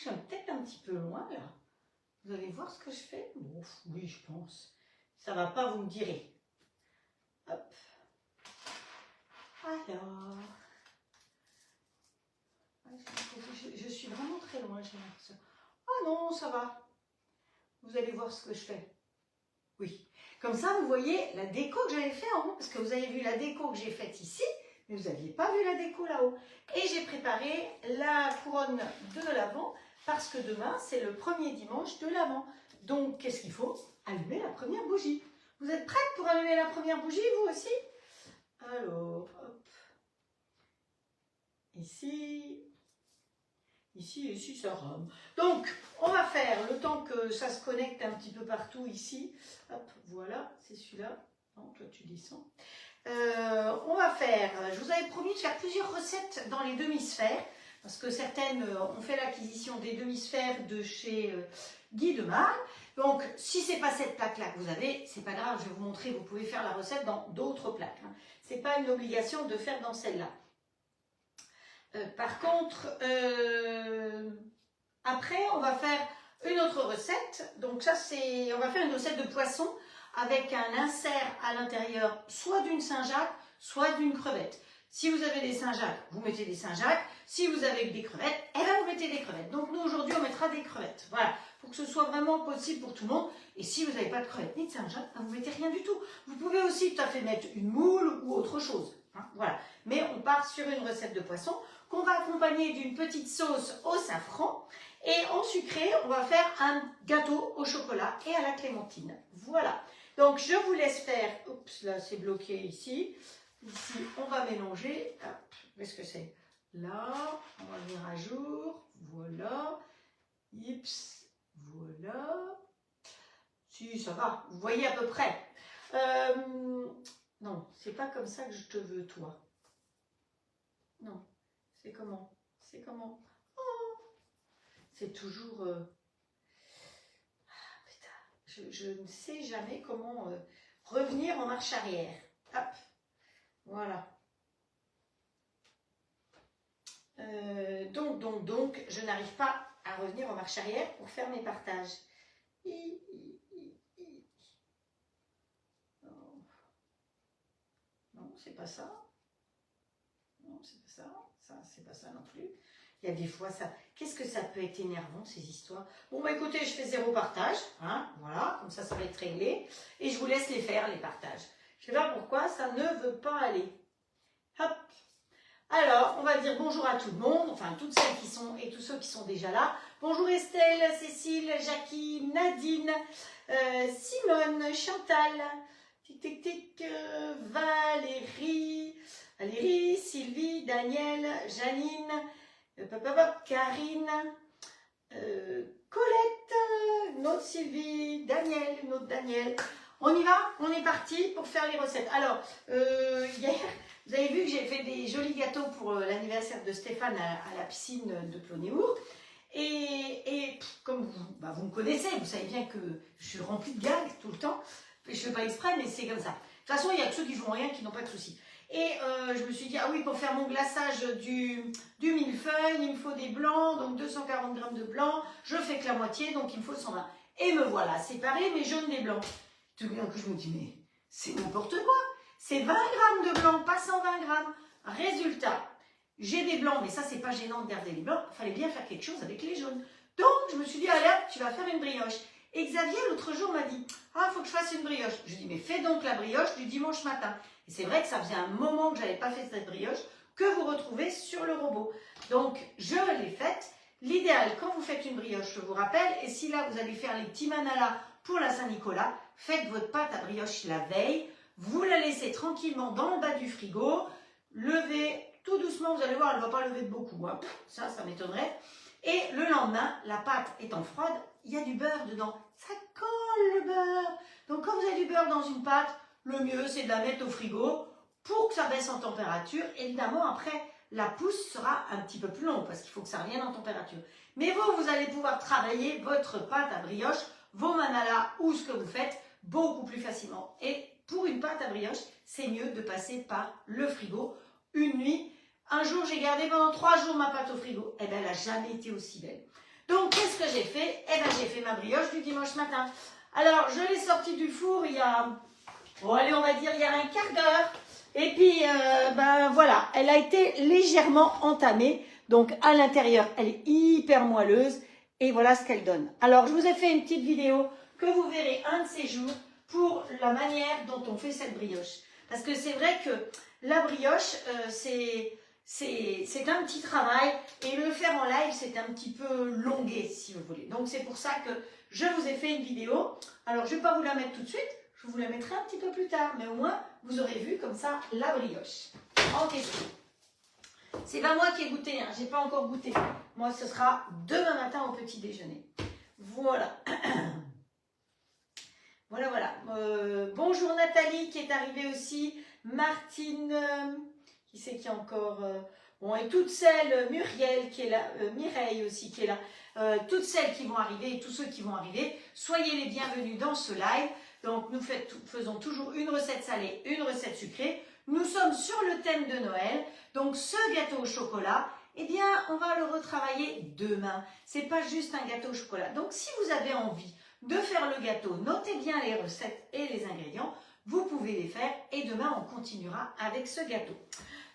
suis peut-être un petit peu loin là. Vous allez voir ce que je fais? Bon, oui, je pense. Ça va pas, vous me direz. Hop. Alors. Je suis vraiment très loin, j'ai l'impression. Ah non, ça va. Vous allez voir ce que je fais. Oui. Comme ça, vous voyez la déco que j'avais fait en haut. Parce que vous avez vu la déco que j'ai faite ici. Mais vous n'aviez pas vu la déco là-haut. Et j'ai préparé la couronne de l'Avent. Parce que demain, c'est le premier dimanche de l'Avent. Donc, qu'est-ce qu'il faut? Allumer la première bougie. Vous êtes prêtes pour allumer la première bougie, vous aussi? Alors, hop. Ici. Ici, ça rame. Donc, on va faire, le temps que ça se connecte un petit peu partout ici. Hop, voilà, c'est celui-là. Non, toi, tu descends. On va faire, je vous avais promis de faire plusieurs recettes dans les demi-sphères. Parce que certaines ont fait l'acquisition des demi-sphères de chez Guy Demarle. Donc, si ce n'est pas cette plaque-là que vous avez, c'est pas grave, je vais vous montrer, vous pouvez faire la recette dans d'autres plaques. Hein. Ce n'est pas une obligation de faire dans celle-là. Par contre, après, on va faire une autre recette. Donc ça, on va faire une recette de poisson avec un insert à l'intérieur, soit d'une Saint-Jacques, soit d'une crevette. Si vous avez des Saint-Jacques, vous mettez des Saint-Jacques. Si vous avez des crevettes, eh bien vous mettez des crevettes. Donc nous, aujourd'hui, on mettra des crevettes. Voilà, pour que ce soit vraiment possible pour tout le monde. Et si vous n'avez pas de crevettes ni de Saint-Jacques, vous ne mettez rien du tout. Vous pouvez aussi tout à fait mettre une moule ou autre chose. Hein, voilà. Mais on part sur une recette de poisson qu'on va accompagner d'une petite sauce au safran. Et en sucré, on va faire un gâteau au chocolat et à la clémentine. Voilà. Donc, je vous laisse faire... Oups, là, c'est bloqué ici. Ici, on va mélanger. Qu'est-ce que c'est? Là, on va venir à jour. Voilà. Ips. Voilà. Si, ça va. Vous voyez à peu près. Non, c'est pas comme ça que je te veux, toi. Non. C'est comment? C'est comment? Oh, c'est toujours... putain, je ne sais jamais comment revenir en marche arrière. Hop, voilà. Donc, je n'arrive pas à revenir en marche arrière pour faire mes partages. Non, c'est pas ça. Non, c'est pas ça. Ça, c'est pas ça non plus. Il y a des fois ça. Qu'est-ce que ça peut être énervant, ces histoires? Bon, bah écoutez, je fais 0 partage. Hein, voilà, comme ça va être réglé. Et je vous laisse les faire, les partages. Je ne sais pas pourquoi ça ne veut pas aller. Hop. Alors, on va dire bonjour à tout le monde, enfin toutes celles qui sont et tous ceux qui sont déjà là. Bonjour Estelle, Cécile, Jackie, Nadine, Simone, Chantal, Valérie, Sylvie, Daniel, Janine, Karine, Colette, notre Sylvie, Daniel, notre Daniel. On y va? On est parti pour faire les recettes. Alors, hier, vous avez vu que j'ai fait des jolis gâteaux pour l'anniversaire de Stéphane à la piscine de Plonéour. Et comme vous me connaissez, vous savez bien que je suis remplie de gags tout le temps. Je ne fais pas exprès, mais c'est comme ça. De toute façon, il y a que ceux qui font rien qui n'ont pas de soucis. Et je me suis dit, ah oui, pour faire mon glaçage du millefeuille, il me faut des blancs, donc 240 g de blanc. Je fais que la moitié, donc il me faut 120. Et me voilà séparé mes jaunes des blancs. Tout bien que je me dis, mais c'est n'importe quoi. C'est 20 g de blanc, pas 120 g. Résultat, j'ai des blancs, mais ça, c'est pas gênant de garder les blancs. Il fallait bien faire quelque chose avec les jaunes. Donc, je me suis dit, allez, tu vas faire une brioche. Et Xavier, l'autre jour, m'a dit, ah, il faut que je fasse une brioche. Je lui ai dit, mais fais donc la brioche du dimanche matin. Et c'est vrai que ça faisait un moment que je n'avais pas fait cette brioche que vous retrouvez sur le robot. Donc, je l'ai faite. L'idéal, quand vous faites une brioche, je vous rappelle, et si là, vous allez faire les petits manalas pour la Saint-Nicolas, faites votre pâte à brioche la veille. Vous la laissez tranquillement dans le bas du frigo. Levez tout doucement, vous allez voir, elle ne va pas lever de beaucoup. Hein. Ça m'étonnerait. Et le lendemain, la pâte étant froide, il y a du beurre dedans. Ça colle le beurre. Donc quand vous avez du beurre dans une pâte, le mieux c'est de la mettre au frigo pour que ça baisse en température. Évidemment, après, la pousse sera un petit peu plus longue parce qu'il faut que ça revienne en température. Mais vous allez pouvoir travailler votre pâte à brioche, vos manalas ou ce que vous faites beaucoup plus facilement. Et pour une pâte à brioche, c'est mieux de passer par le frigo une nuit. Un jour, j'ai gardé pendant 3 jours ma pâte au frigo. Eh bien, elle n'a jamais été aussi belle. Donc, qu'est-ce que j'ai fait? Eh bien, j'ai fait ma brioche du dimanche matin. Alors, je l'ai sortie du four il y a, bon, allez, on va dire il y a un quart d'heure. Et puis, ben voilà, elle a été légèrement entamée. Donc, à l'intérieur, elle est hyper moelleuse. Et voilà ce qu'elle donne. Alors, je vous ai fait une petite vidéo que vous verrez un de ces jours pour la manière dont on fait cette brioche. Parce que c'est vrai que la brioche, c'est un petit travail et le faire en live, c'est un petit peu longué, si vous voulez. Donc, c'est pour ça que je vous ai fait une vidéo. Alors, je ne vais pas vous la mettre tout de suite. Je vous la mettrai un petit peu plus tard. Mais au moins, vous aurez vu comme ça la brioche en question. C'est pas moi qui ai goûté, hein. J'ai pas encore goûté. Moi, ce sera demain matin au petit déjeuner. Voilà. Voilà. Bonjour Nathalie qui est arrivée aussi. Martine, qui c'est qui est encore bon, et toutes celles, Muriel qui est là, Mireille aussi qui est là. Toutes celles qui vont arriver et tous ceux qui vont arriver, soyez les bienvenus dans ce live. Donc, nous faisons toujours une recette salée, une recette sucrée. Nous sommes sur le thème de Noël. Donc, ce gâteau au chocolat, eh bien, on va le retravailler demain. C'est pas juste un gâteau au chocolat. Donc, si vous avez envie de faire le gâteau, notez bien les recettes et les ingrédients. Vous pouvez les faire et demain, on continuera avec ce gâteau.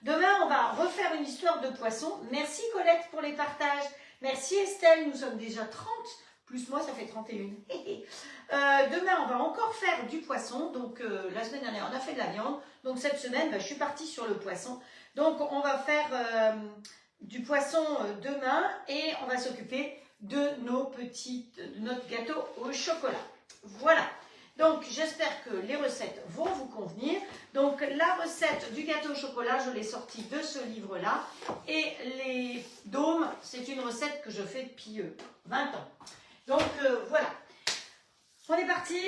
Demain, on va refaire une histoire de poisson. Merci Colette pour les partages. Merci Estelle, nous sommes déjà 30. Plus moi, ça fait 31. Demain, on va encore faire du poisson. Donc, la semaine dernière, on a fait de la viande. Donc, cette semaine, je suis partie sur le poisson. Donc, on va faire du poisson demain et on va s'occuper de notre gâteau au chocolat. Voilà. Donc, j'espère que les recettes vont vous convenir. Donc, la recette du gâteau au chocolat, je l'ai sortie de ce livre-là. Et les dômes, c'est une recette que je fais depuis 20 ans. Donc, voilà. On est parti.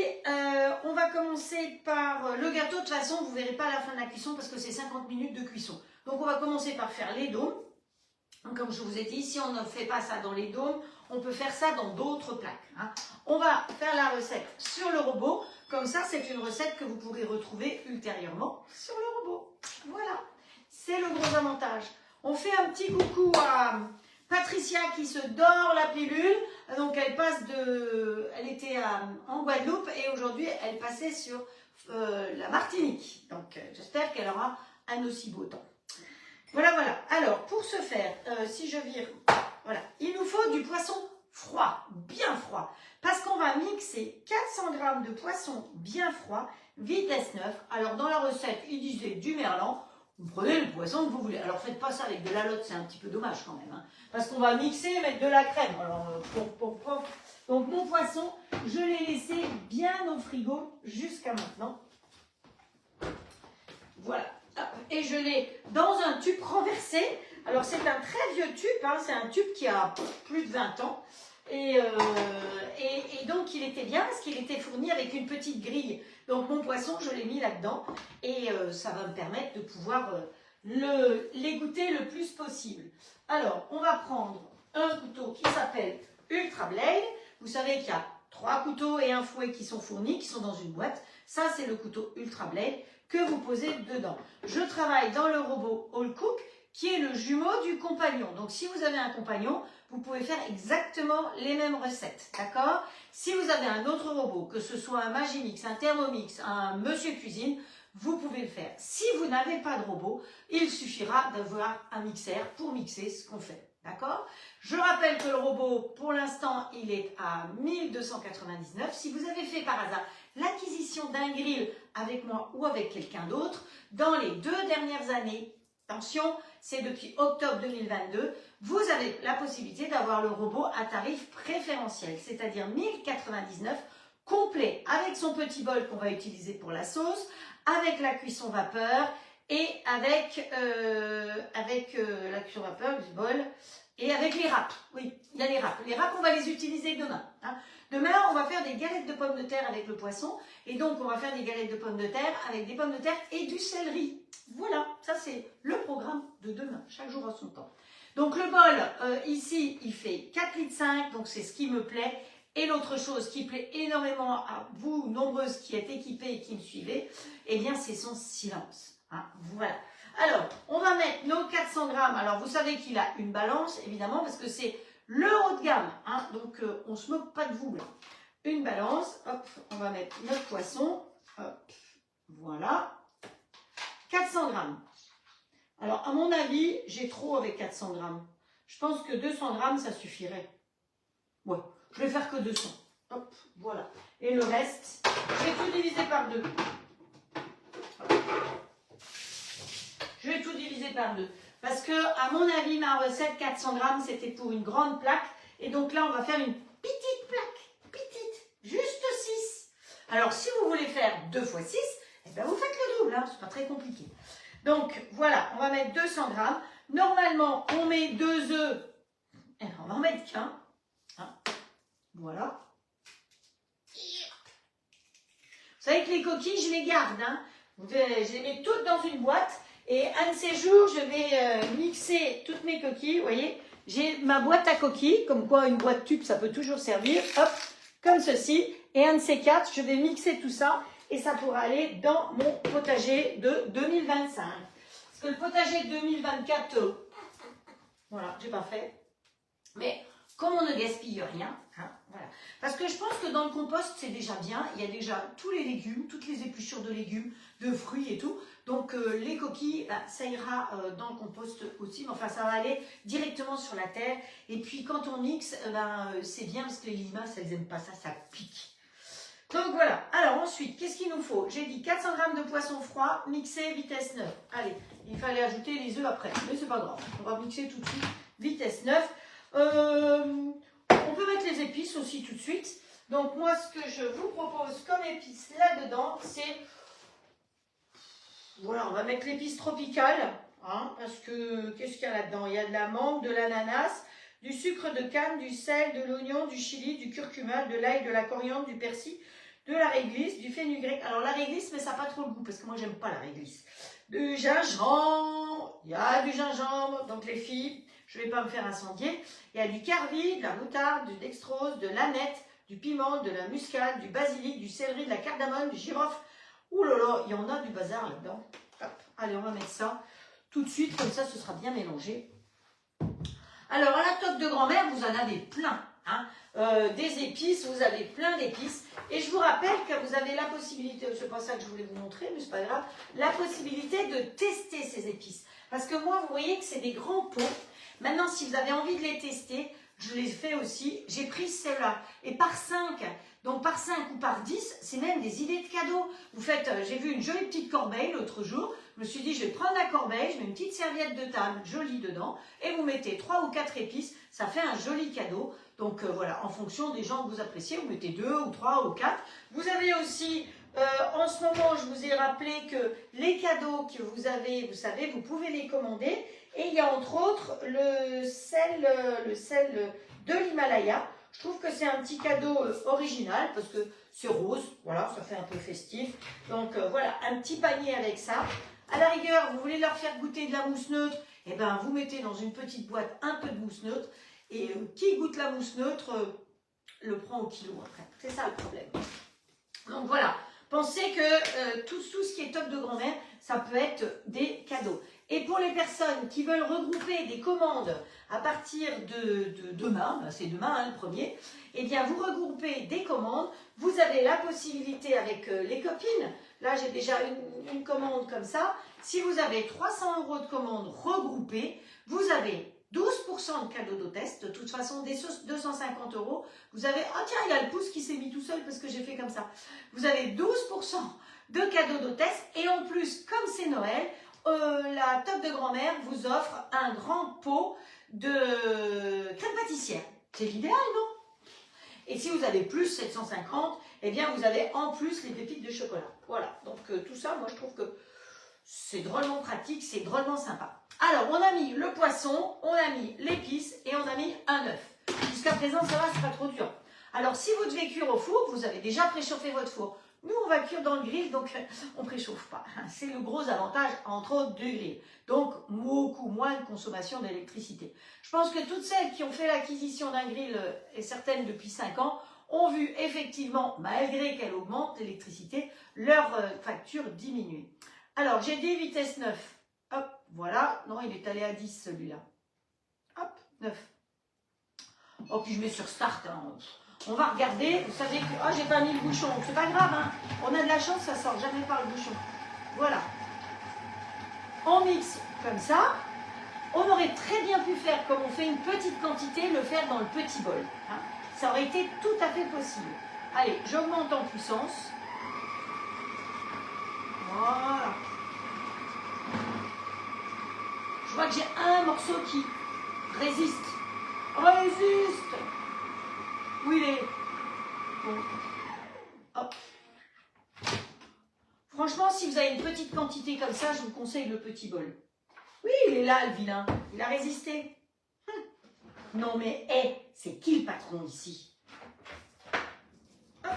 On va commencer par le gâteau. De toute façon, vous ne verrez pas à la fin de la cuisson parce que c'est 50 minutes de cuisson. Donc, on va commencer par faire les dômes. Donc, comme je vous ai dit, si on ne fait pas ça dans les dômes, on peut faire ça dans d'autres plaques. Hein. On va faire la recette sur le robot. Comme ça, c'est une recette que vous pourrez retrouver ultérieurement sur le robot. Voilà. C'est le gros avantage. On fait un petit coucou à Patricia qui se dort la pilule. Donc, elle était en Guadeloupe et aujourd'hui, elle passait sur la Martinique. Donc, j'espère qu'elle aura un aussi beau temps. Voilà. Alors, pour ce faire, si je vire, voilà, il nous faut du poisson froid, bien froid. Parce qu'on va mixer 400 g de poisson bien froid, vitesse 9. Alors, dans la recette, il disait du merlan. Vous prenez le poisson que vous voulez. Alors, faites pas ça avec de la lotte, c'est un petit peu dommage quand même. Hein, parce qu'on va mixer et mettre de la crème. Alors, donc, mon poisson, je l'ai laissé bien au frigo jusqu'à maintenant. Voilà. Et je l'ai dans un tube renversé. Alors, c'est un très vieux tube. Hein, c'est un tube qui a plus de 20 ans. Et donc, il était bien parce qu'il était fourni avec une petite grille. Donc, mon poisson, je l'ai mis là-dedans. Et ça va me permettre de pouvoir les goûter le plus possible. Alors, on va prendre un couteau qui s'appelle Ultra Blade. Vous savez qu'il y a 3 couteaux et un fouet qui sont fournis, qui sont dans une boîte. Ça, c'est le couteau Ultra Blade que vous posez dedans. Je travaille dans le robot All Cook, qui est le jumeau du compagnon. Donc, si vous avez un compagnon, vous pouvez faire exactement les mêmes recettes, d'accord? Si vous avez un autre robot, que ce soit un Magimix, un Thermomix, un Monsieur Cuisine, vous pouvez le faire. Si vous n'avez pas de robot, il suffira d'avoir un mixeur pour mixer ce qu'on fait, d'accord? Je rappelle que le robot, pour l'instant, il est à 1299. Si vous avez fait par hasard l'acquisition d'un grill avec moi ou avec quelqu'un d'autre, dans les 2 dernières années, attention, c'est depuis octobre 2022, vous avez la possibilité d'avoir le robot à tarif préférentiel, c'est-à-dire 1099 complet, avec son petit bol qu'on va utiliser pour la sauce, avec la cuisson vapeur et avec la cuisson vapeur, du bol, et avec les râpes. Oui, il y a les râpes. Les râpes, on va les utiliser demain. Hein. Demain, on va faire des galettes de pommes de terre avec le poisson. Et donc, on va faire des galettes de pommes de terre avec des pommes de terre et du céleri. Voilà, ça c'est le programme de demain. Chaque jour à son temps. Donc, le bol, ici, il fait 4,5 litres. Donc, c'est ce qui me plaît. Et l'autre chose qui plaît énormément à vous, nombreuses qui êtes équipées et qui me suivez, eh bien, c'est son silence. Hein, voilà. Alors, on va mettre nos 400 grammes. Alors, vous savez qu'il a une balance, évidemment, parce que c'est le haut de gamme, hein, donc on ne se moque pas de vous là. Une balance, hop, on va mettre notre poisson, hop, voilà, 400 grammes. Alors, à mon avis, j'ai trop avec 400 grammes. Je pense que 200 grammes, ça suffirait. Ouais, je vais faire que 200. Hop, voilà. Et le reste, je vais tout diviser par 2. Je vais tout diviser par 2. Parce que, à mon avis, ma recette 400 grammes, c'était pour une grande plaque. Et donc là, on va faire une petite plaque. Petite. Juste 6. Alors, si vous voulez faire 2 fois 6, eh bien, vous faites le double. Hein, c'est pas très compliqué. Donc, voilà, on va mettre 200 grammes. Normalement, on met 2 œufs. Alors, on va en mettre qu'un. Hein, voilà. Vous savez que les coquilles, je les garde. Hein. Je les mets toutes dans une boîte. Et un de ces jours, je vais mixer toutes mes coquilles. Vous voyez, j'ai ma boîte à coquilles. Comme quoi, une boîte tube, ça peut toujours servir. Hop, comme ceci. Et un de ces 4, je vais mixer tout ça. Et ça pourra aller dans mon potager de 2025. Parce que le potager de 2024, voilà, j'ai pas fait. Mais comme on ne gaspille rien, hein, voilà. Parce que je pense que dans le compost, c'est déjà bien. Il y a déjà tous les légumes, toutes les épluchures de légumes, de fruits et tout. Donc les coquilles, ça ira dans le compost aussi. Mais enfin, ça va aller directement sur la terre. Et puis quand on mixe, c'est bien parce que les limaces, elles n'aiment pas ça, ça pique. Donc voilà. Alors ensuite, qu'est-ce qu'il nous faut? J'ai dit 400 g de poisson froid, mixé, vitesse 9. Allez, il fallait ajouter les œufs après. Mais c'est pas grave. On va mixer tout de suite, vitesse 9. On peut mettre les épices aussi tout de suite. Donc moi, ce que je vous propose comme épices là-dedans, c'est... Voilà, on va mettre l'épice tropicale. Hein, parce que, qu'est-ce qu'il y a là-dedans? Il y a de la menthe, de l'ananas, du sucre de canne, du sel, de l'oignon, du chili, du curcuma, de l'ail, de la coriandre, du persil, de la réglisse, du fenugrec. Alors la réglisse, mais ça n'a pas trop le goût, parce que moi, j'aime pas la réglisse. Du gingembre, il y a du gingembre, donc les filles... Je ne vais pas me faire incendier. Il y a du carvi, de la moutarde, du dextrose, de l'aneth, du piment, de la muscade, du basilic, du céleri, de la cardamome, du girofle. Ouh là là, il y en a du bazar là-dedans. Allez, on va mettre ça tout de suite, comme ça, ce sera bien mélangé. Alors, à la toque de grand-mère, vous en avez plein. Hein. Des épices, vous avez plein d'épices. Et je vous rappelle que vous avez la possibilité, c'est pas ça que je voulais vous montrer, mais c'est pas grave, la possibilité de tester ces épices. Parce que moi, vous voyez que c'est des grands pots. Maintenant, si vous avez envie de les tester, je les fais aussi. J'ai pris celle-là. Et par 5, donc par 5 ou par 10, c'est même des idées de cadeaux. Vous faites, j'ai vu une jolie petite corbeille l'autre jour. Je me suis dit, je vais prendre la corbeille, je mets une petite serviette de table jolie dedans. Et vous mettez 3 ou 4 épices. Ça fait un joli cadeau. Donc voilà, en fonction des gens que vous appréciez, vous mettez 2 ou 3 ou 4. Vous avez aussi... en ce moment, je vous ai rappelé que les cadeaux que vous avez, vous savez, vous pouvez les commander. Et il y a entre autres le sel de l'Himalaya. Je trouve que c'est un petit cadeau original parce que c'est rose. Voilà, ça fait un peu festif. Donc voilà, un petit panier avec ça. À la rigueur, vous voulez leur faire goûter de la mousse neutre, et ben vous mettez dans une petite boîte un peu de mousse neutre. Et qui goûte la mousse neutre le prend au kilo après. C'est ça le problème. Donc voilà. Pensez que tout ce qui est top de grand-mère, ça peut être des cadeaux. Et pour les personnes qui veulent regrouper des commandes à partir de demain, c'est demain hein, le 1er, eh bien vous regroupez des commandes, vous avez la possibilité avec les copines, là j'ai déjà une commande comme ça, si vous avez 300 € de commandes regroupées, vous avez 12% de cadeaux d'hôtesse, de toute façon des 250 €, vous avez, ah tiens il y a le pouce qui s'est mis tout seul parce que j'ai fait comme ça, vous avez 12% de cadeaux d'hôtesse et en plus comme c'est Noël, la top de grand-mère vous offre un grand pot de crème pâtissière. C'est l'idéal, non? Et si vous avez plus 750, eh bien vous avez en plus les pépites de chocolat. Voilà, donc tout ça, moi je trouve que c'est drôlement pratique, c'est drôlement sympa. Alors, on a mis le poisson, on a mis l'épice et on a mis un œuf. Jusqu'à présent, ça va, c'est pas trop dur. Alors, si vous devez cuire au four, vous avez déjà préchauffé votre four. Nous, on va cuire dans le grill, donc on ne préchauffe pas. C'est le gros avantage, entre autres, du grill. Donc, beaucoup moins de consommation d'électricité. Je pense que toutes celles qui ont fait l'acquisition d'un grill, et certaines depuis 5 ans, ont vu effectivement, malgré qu'elle augmente l'électricité, leur facture diminuer. Alors, j'ai dit vitesse 9. Hop, voilà. Non, il est allé à 10 celui-là. Hop, 9. Oh, puis je mets sur Start. Hein. On va regarder. Vous savez que... Ah, j'ai pas mis le bouchon. C'est pas grave. Hein. On a de la chance, ça sort jamais par le bouchon. Voilà. On mixe comme ça. On aurait très bien pu faire, comme on fait une petite quantité, le faire dans le petit bol. Hein. Ça aurait été tout à fait possible. Allez, j'augmente en puissance. Voilà. Je vois que j'ai un morceau qui résiste. Résiste. Où il est? Bon. Hop. Franchement, si vous avez une petite quantité comme ça, je vous conseille le petit bol. Oui, il est là, le vilain. Il a résisté. Non, mais hé, c'est qui le patron ici? Hop,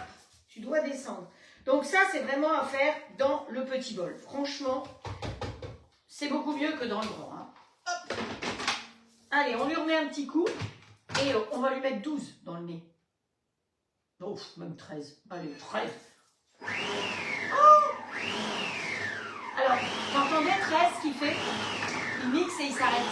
tu dois descendre. Donc ça, c'est vraiment à faire dans le petit bol. Franchement, c'est beaucoup mieux que dans le grand. Hein. Hop. Allez, on lui remet un petit coup et on va lui mettre 12 dans le nez. Oh, même 13. Allez, 13. Oh, alors, t'entendez 13 ce qu'il fait? Il mixe et il s'arrête.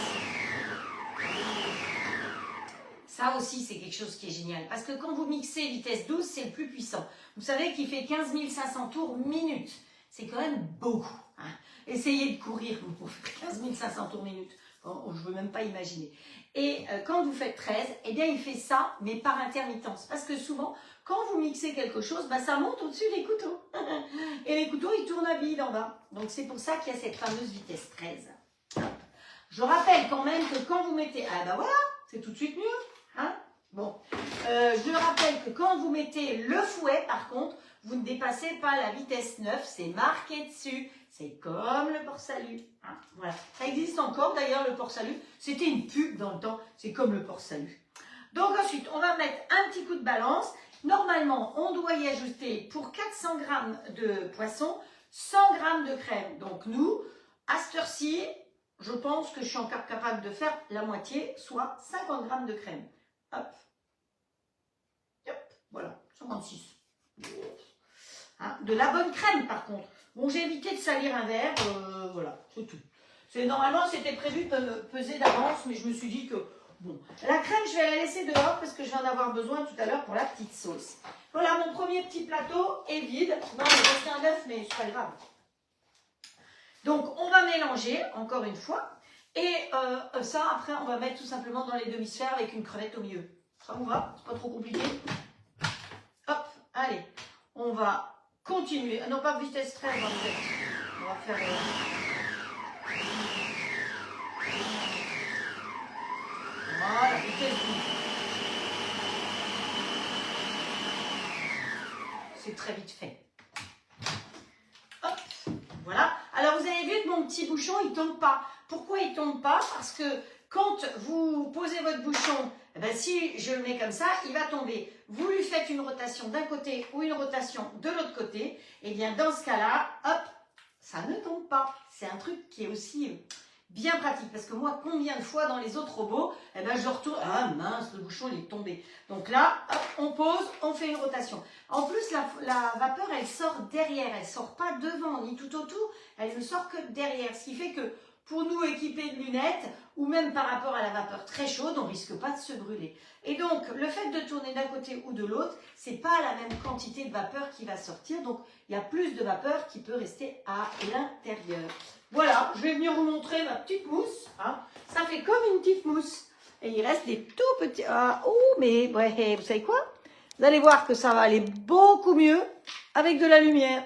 Ça aussi, c'est quelque chose qui est génial. Parce que quand vous mixez vitesse 12, c'est le plus puissant. Vous savez qu'il fait 15 500 tours minute. C'est quand même beaucoup. Hein. Essayez de courir pour faire 15 500 tours minute. Bon, je ne veux même pas imaginer. Et quand vous faites 13, eh bien, il fait ça, mais par intermittence. Parce que souvent, quand vous mixez quelque chose, bah, ça monte au-dessus des couteaux. Et les couteaux, ils tournent à vide en bas. Donc, c'est pour ça qu'il y a cette fameuse vitesse 13. Je rappelle quand même que quand vous mettez... Ah ben voilà, c'est tout de suite mieux. Hein, bon, je rappelle que quand vous mettez le fouet, par contre, vous ne dépassez pas la vitesse 9, c'est marqué dessus. C'est comme le port-salut. Hein, voilà. Ça existe encore d'ailleurs, le port-salut. C'était une pub dans le temps, c'est comme le port-salut. Donc ensuite, on va mettre un petit coup de balance. Normalement, on doit y ajouter pour 400 g de poisson, 100 g de crème. Donc nous, à cette heure-ci, je pense que je suis encore capable de faire la moitié, soit 50 g de crème. Hop. Hop. Voilà, 56. Hein, de la bonne crème par contre. Bon, j'ai évité de salir un verre, voilà, c'est tout. Normalement, c'était prévu de me peser d'avance, mais je me suis dit que, bon, la crème, je vais la laisser dehors parce que je vais en avoir besoin tout à l'heure pour la petite sauce. Voilà, mon premier petit plateau est vide. Non, il restait un œuf, mais c'est pas grave. Donc, on va mélanger, encore une fois. Et ça, après, on va mettre tout simplement dans les demi-sphères avec une crevette au milieu. Ça vous va? C'est pas trop compliqué. Hop, allez. On va continuer. Non, pas vitesse 13, en fait. On va faire... Voilà, vitesse 12. C'est très vite fait. Hop, voilà. Alors, vous avez vu que mon petit bouchon, il ne tombe pas. Pourquoi il ne tombe pas? Parce que quand vous posez votre bouchon, eh ben, si je le mets comme ça, il va tomber. Vous lui faites une rotation d'un côté ou une rotation de l'autre côté. Et bien, dans ce cas-là, hop, ça ne tombe pas. C'est un truc qui est aussi bien pratique. Parce que moi, combien de fois dans les autres robots, eh ben, je retourne. Ah mince, le bouchon, il est tombé. Donc là, hop, on pose, on fait une rotation. En plus, la vapeur, elle sort derrière. Elle ne sort pas devant, ni tout autour. Elle ne sort que derrière. Ce qui fait que pour nous équiper de lunettes, ou même par rapport à la vapeur très chaude, on ne risque pas de se brûler. Et donc, le fait de tourner d'un côté ou de l'autre, ce n'est pas la même quantité de vapeur qui va sortir. Donc, il y a plus de vapeur qui peut rester à l'intérieur. Voilà, je vais venir vous montrer ma petite mousse. Hein. Ça fait comme une petite mousse. Et il reste des tout petits... Ah, oh, mais ouais, vous savez quoi? Vous allez voir que ça va aller beaucoup mieux avec de la lumière.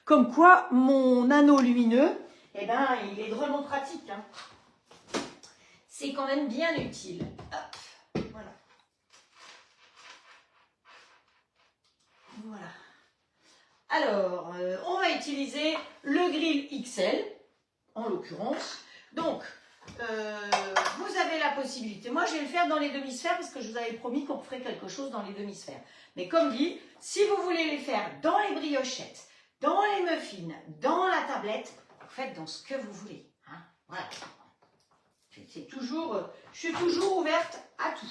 Comme quoi, mon anneau lumineux, eh ben, il est drôlement pratique. Hein. C'est quand même bien utile. Hop, voilà. Voilà. Alors, on va utiliser le grill XL, en l'occurrence. Donc, vous avez la possibilité. Moi, je vais le faire dans les demi-sphères parce que je vous avais promis qu'on ferait quelque chose dans les demi-sphères. Mais comme dit, si vous voulez les faire dans les briochettes, dans les muffins, dans la tablette, vous faites dans ce que vous voulez. Hein, voilà. C'est toujours, je suis toujours ouverte à tout.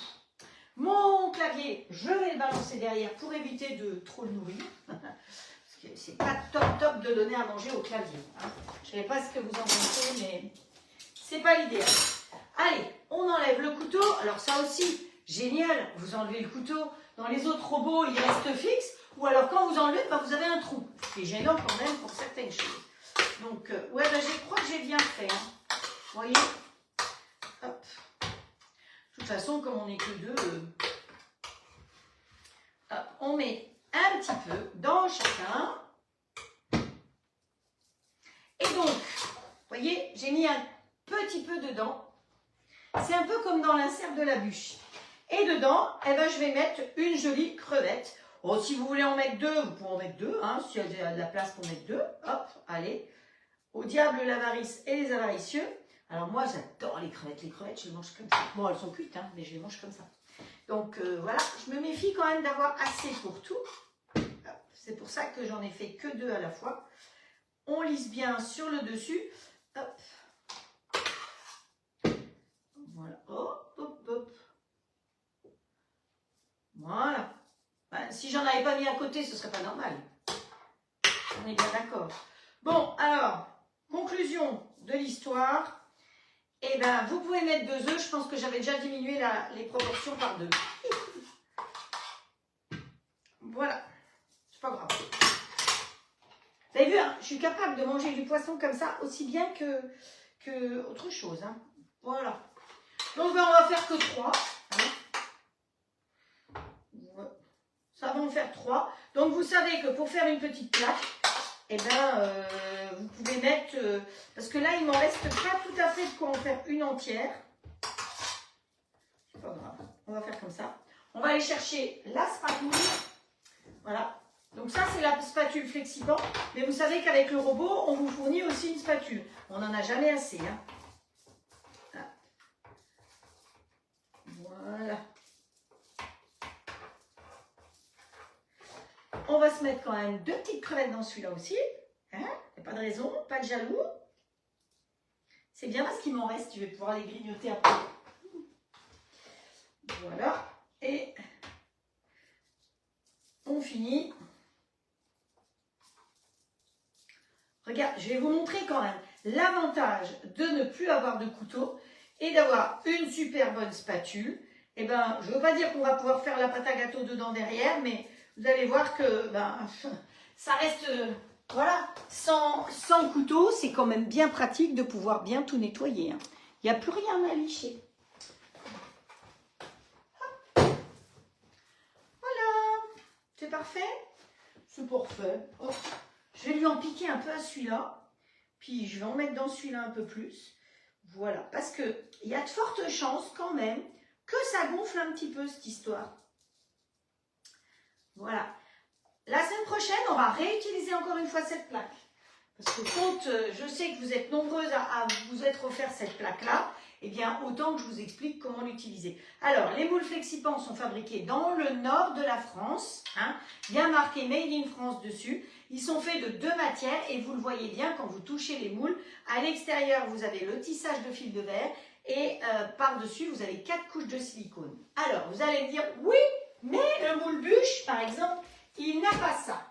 Mon clavier, je vais le balancer derrière pour éviter de trop le nourrir. Parce que c'est pas top de donner à manger au clavier. Hein. Je ne sais pas ce que vous en pensez, mais c'est pas l'idéal. Allez, on enlève le couteau. Alors ça aussi, génial, vous enlevez le couteau. Dans les autres robots, il reste fixe, ou alors quand vous enlevez, bah, vous avez un trou. C'est gênant quand même pour certaines choses. Donc, ouais, bah, je crois que j'ai bien fait. Hein. Vous voyez? Hop. De toute façon, comme on n'est que deux, hop, on met un petit peu dans chacun. Et donc, vous voyez, j'ai mis un petit peu dedans. C'est un peu comme dans l'insert de la bûche. Et dedans, eh ben, je vais mettre une jolie crevette. Oh, si vous voulez en mettre deux, vous pouvez en mettre deux. Hein, s'il y a de la place pour mettre deux. Hop, allez. Au diable l'avarice et les avaricieux. Alors moi, j'adore les crevettes. Les crevettes, je les mange comme ça. Bon, elles sont cuites, hein, mais je les mange comme ça. Donc voilà, je me méfie quand même d'avoir assez pour tout. C'est pour ça que j'en ai fait que deux à la fois. On lisse bien sur le dessus. Hop. Voilà. Hop, hop, hop. Voilà. Ben, si j'en avais pas mis à côté, ce serait pas normal. On est bien d'accord. Bon, alors, conclusion de l'histoire. Eh ben, vous pouvez mettre 2 œufs. Je pense que j'avais déjà diminué les proportions par 2. Voilà. C'est pas grave. Vous avez vu, hein, je suis capable de manger du poisson comme ça aussi bien que autre chose. Hein. Voilà. Donc, ben, on va faire que 3. Hein. Ça va en faire 3. Donc, vous savez que pour faire une petite plaque, eh ben, vous pouvez mettre... parce que là, il ne m'en reste pas tout à fait de quoi en faire une entière. C'est pas grave. On va faire comme ça. On va aller chercher la spatule. Voilà. Donc ça, c'est la spatule Flexiband. Mais vous savez qu'avec le robot, on vous fournit aussi une spatule. On n'en a jamais assez. Hein. Voilà. On va se mettre quand même 2 petites crevettes dans celui-là aussi. Hein? Il n'y a pas de raison, pas de jaloux. C'est bien parce qu'il m'en reste. Je vais pouvoir les grignoter après. Voilà. Et on finit. Regarde, je vais vous montrer quand même l'avantage de ne plus avoir de couteau et d'avoir une super bonne spatule. Eh ben, je ne veux pas dire qu'on va pouvoir faire la pâte à gâteau dedans derrière, mais vous allez voir que ben, ça reste, voilà, sans couteau, c'est quand même bien pratique de pouvoir bien tout nettoyer. Hein. Il n'y a plus rien à licher. Hop. Voilà, c'est parfait. C'est parfait. Hop. Je vais lui en piquer un peu à celui-là, puis je vais en mettre dans celui-là un peu plus. Voilà, parce qu'il y a de fortes chances quand même que ça gonfle un petit peu cette histoire. Voilà. La semaine prochaine, on va réutiliser encore une fois cette plaque. Parce que quand je sais que vous êtes nombreuses à vous être offert cette plaque-là, eh bien, autant que je vous explique comment l'utiliser. Alors, les moules Flexiband sont fabriqués dans le nord de la France. Hein, bien marqué Made in France dessus. Ils sont faits de 2 matières et vous le voyez bien quand vous touchez les moules. À l'extérieur, vous avez le tissage de fil de verre et par-dessus, vous avez 4 couches de silicone. Alors, vous allez me dire, oui, mais le moule bûche, par exemple, il n'a pas ça.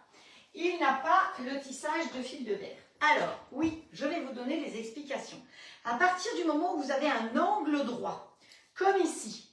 Il n'a pas le tissage de fil de verre. Alors, oui, je vais vous donner les explications. À partir du moment où vous avez un angle droit, comme ici,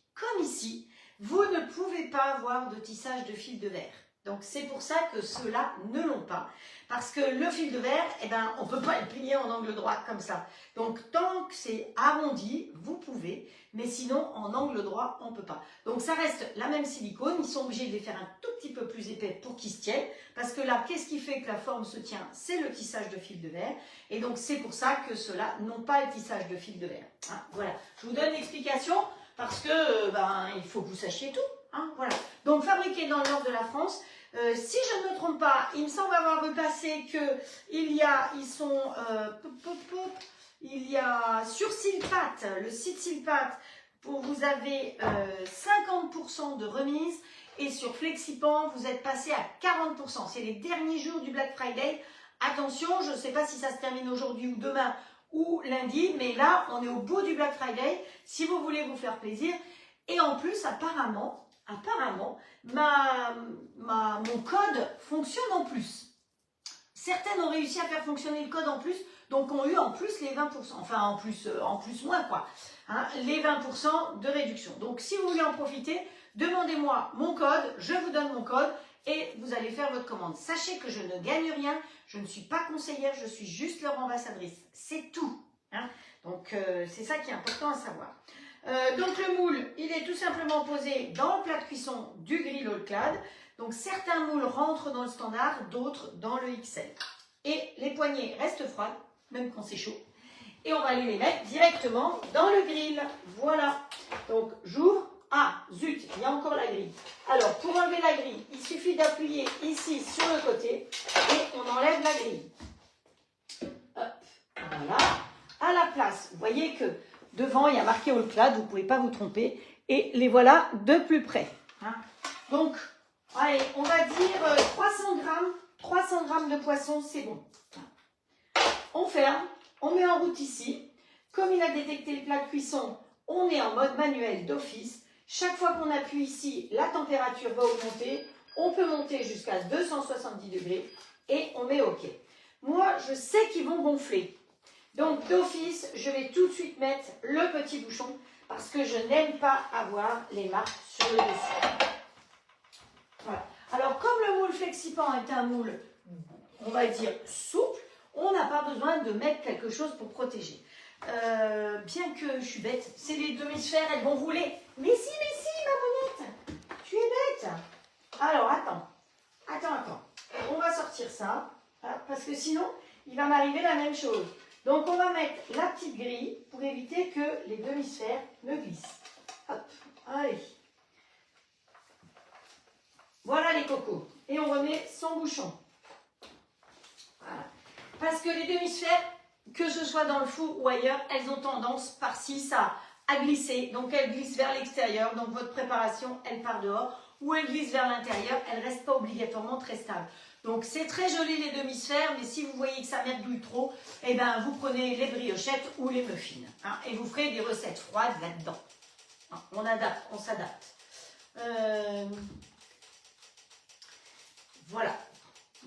vous ne pouvez pas avoir de tissage de fil de verre. Donc, c'est pour ça que ceux-là ne l'ont pas. Parce que le fil de verre, eh ben, on ne peut pas le plier en angle droit comme ça. Donc, tant que c'est arrondi, vous pouvez. Mais sinon, en angle droit, on ne peut pas. Donc, ça reste la même silicone. Ils sont obligés de les faire un tout petit peu plus épais pour qu'ils se tiennent. Parce que là, qu'est-ce qui fait que la forme se tient? C'est le tissage de fil de verre. Et donc, c'est pour ça que ceux-là n'ont pas le tissage de fil de verre. Hein, voilà. Je vous donne l'explication parce que il faut que vous sachiez tout. Hein, voilà. Donc, fabriqués dans le nord de la France. Si je ne me trompe pas, il me semble avoir repassé qu'il y a, il y a sur Silpat, le site Silpat, vous avez 50% de remise et sur Flexiband, vous êtes passé à 40%. C'est les derniers jours du Black Friday. Attention, je ne sais pas si ça se termine aujourd'hui ou demain ou lundi, mais là, on est au bout du Black Friday si vous voulez vous faire plaisir. Et en plus, apparemment, mon code fonctionne en plus. Certaines ont réussi à faire fonctionner le code en plus, donc ont eu en plus les 20%, enfin en plus moins quoi, hein, les 20% de réduction. Donc si vous voulez en profiter, demandez-moi mon code, je vous donne mon code et vous allez faire votre commande. Sachez que je ne gagne rien, je ne suis pas conseillère, je suis juste leur ambassadrice, c'est tout. Hein. Donc c'est ça qui est important à savoir. Donc le moule, il est tout simplement posé dans le plat de cuisson du grill All-Clad. Donc certains moules rentrent dans le standard, d'autres dans le XL. Et les poignées restent froides, même quand c'est chaud. Et on va aller les mettre directement dans le grill. Voilà. Donc j'ouvre. Ah, zut, il y a encore la grille. Alors, pour enlever la grille, il suffit d'appuyer ici sur le côté et on enlève la grille. Hop, voilà. À la place, vous voyez que devant, il y a marqué All-Clad, vous ne pouvez pas vous tromper. Et les voilà de plus près. Hein. Donc, allez, on va dire 300 grammes de poisson, c'est bon. On ferme, on met en route ici. Comme il a détecté le plat de cuisson, on est en mode manuel d'office. Chaque fois qu'on appuie ici, la température va augmenter. On peut monter jusqu'à 270 degrés et on met OK. Moi, je sais qu'ils vont gonfler. Donc, d'office, je vais tout de suite mettre le petit bouchon parce que je n'aime pas avoir les marques sur le dessus. Voilà. Alors, comme le moule Flexipan est un moule, on va dire, souple, on n'a pas besoin de mettre quelque chose pour protéger. Bien que je suis bête, c'est les demi-sphères, elles vont rouler. Mais si, ma monette, tu es bête. Alors, attends. On va sortir ça, hein, parce que sinon, il va m'arriver la même chose. Donc, on va mettre la petite grille pour éviter que les demi-sphères ne glissent. Hop, allez. Voilà les cocos. Et on remet son bouchon. Voilà. Parce que les demi-sphères, que ce soit dans le four ou ailleurs, elles ont tendance par-ci, à glisser. Donc, elles glissent vers l'extérieur. Donc, votre préparation, elle part dehors. Ou elles glissent vers l'intérieur. Elles ne restent pas obligatoirement très stables. Donc, c'est très joli les demi-sphères. Mais si vous voyez que ça merdouille trop, eh ben, vous prenez les briochettes ou les muffins. Hein, et vous ferez des recettes froides là-dedans. Hein, on adapte, on s'adapte. Voilà.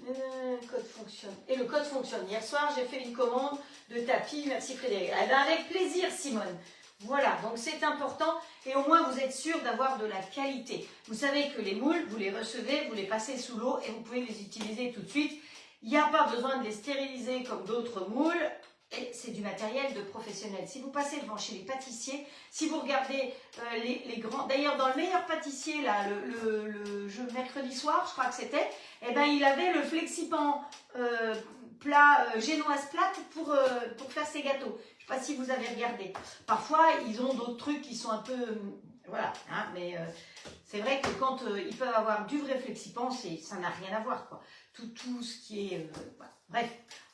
Le code fonctionne. Et le code fonctionne. Hier soir, j'ai fait une commande de tapis. Merci Frédéric. Eh bien, avec plaisir, Simone. Voilà, donc c'est important. Et au moins, vous êtes sûr d'avoir de la qualité. Vous savez que les moules, vous les recevez, vous les passez sous l'eau et vous pouvez les utiliser tout de suite. Il n'y a pas besoin de les stériliser comme d'autres moules. Et c'est du matériel de professionnel. Si vous passez devant chez les pâtissiers, si vous regardez les grands... D'ailleurs, dans le meilleur pâtissier, là, le mercredi soir, je crois que c'était, eh ben, il avait le Flexipan plat génoise plate pour faire ses gâteaux. Je ne sais pas si vous avez regardé. Parfois, ils ont d'autres trucs qui sont un peu... voilà, hein, mais c'est vrai que quand ils peuvent avoir du vrai Flexipan, ça n'a rien à voir, quoi. Tout ce qui est... voilà. Bref,